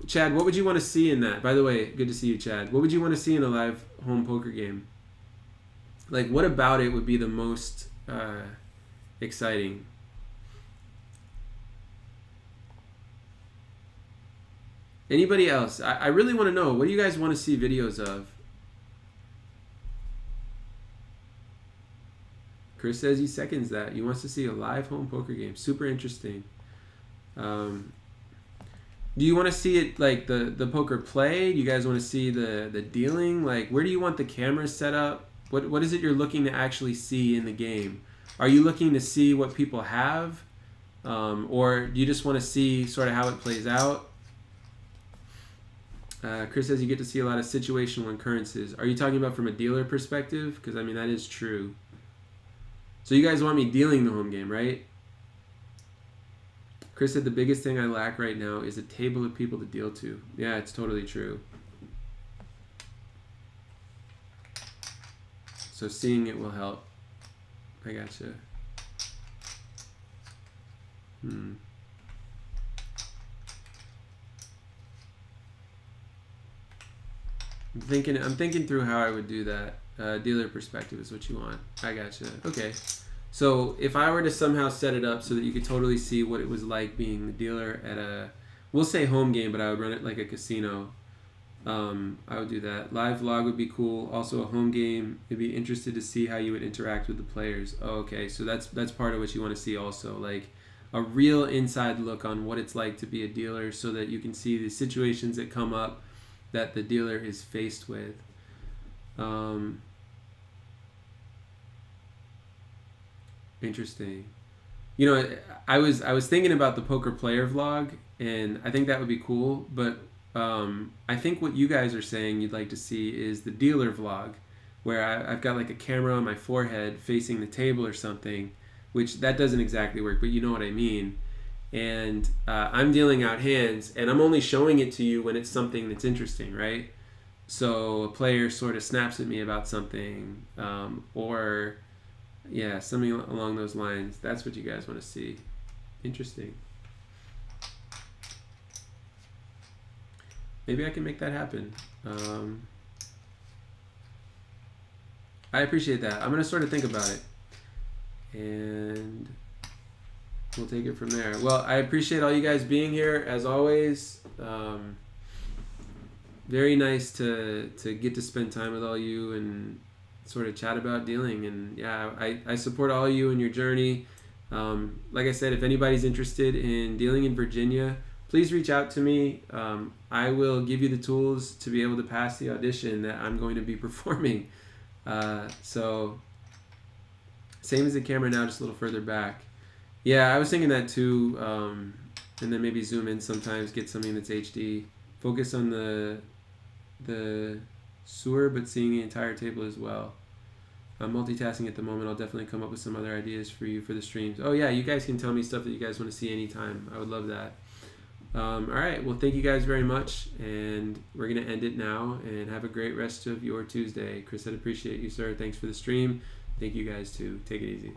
Chad, what would you want to see in that? By the way, good to see you, Chad. What would you want to see in a live home poker game? Like, what about it would be the most exciting? Anybody else? I really want to know, what do you guys want to see videos of? Chris says he seconds that. He wants to see a live home poker game. Super interesting. Do you want to see it like the poker play? Do you guys want to see the dealing? Like, where do you want the cameras set up? What is it you're looking to actually see in the game? Are you looking to see what people have? Or do you just want to see sort of how it plays out? Chris says you get to see a lot of situational occurrences. Are you talking about from a dealer perspective? Because, I mean, that is true. So you guys want me dealing the home game, right? Chris said the biggest thing I lack right now is a table of people to deal to. Yeah, it's totally true. So seeing it will help. I gotcha. I'm thinking through how I would do that. Dealer perspective is what you want. I gotcha. Okay. So if I were to somehow set it up so that you could totally see what it was like being the dealer at a, we'll say home game, but I would run it like a casino. I would do that. Live vlog would be cool. Also a home game. I'd be interested to see how you would interact with the players. Oh, okay. So that's part of what you want to see also. Like a real inside look on what it's like to be a dealer so that you can see the situations that come up that the dealer is faced with. Interesting. You know, I was thinking about the poker player vlog, and I think that would be cool. But I think what you guys are saying you'd like to see is the dealer vlog, where I've got like a camera on my forehead facing the table or something, which that doesn't exactly work, but you know what I mean. And I'm dealing out hands, and I'm only showing it to you when it's something that's interesting, right? So a player sort of snaps at me about something, or yeah, something along those lines. That's what you guys want to see. Interesting. Maybe I can make that happen. I appreciate that. I'm going to sort of think about it. And we'll take it from there. Well, I appreciate all you guys being here, as always. Very nice to get to spend time with all you and sort of chat about dealing. And yeah, I support all of you in your journey. Like I said, if anybody's interested in dealing in Virginia, please reach out to me. I will give you the tools to be able to pass the audition that I'm going to be performing. So same as the camera now, just a little further back. Yeah, I was thinking that too. And then maybe zoom in sometimes, get something that's HD. Focus on the sewer, but seeing the entire table as well. I'm multitasking at the moment. I'll definitely come up with some other ideas for you for the streams. Oh yeah, you guys can tell me stuff that you guys want to see anytime. I would love that. All right, well, thank you guys very much, and we're going to end it now, and have a great rest of your Tuesday. Chris, I'd appreciate you, sir. Thanks for the stream. Thank you guys, too. Take it easy.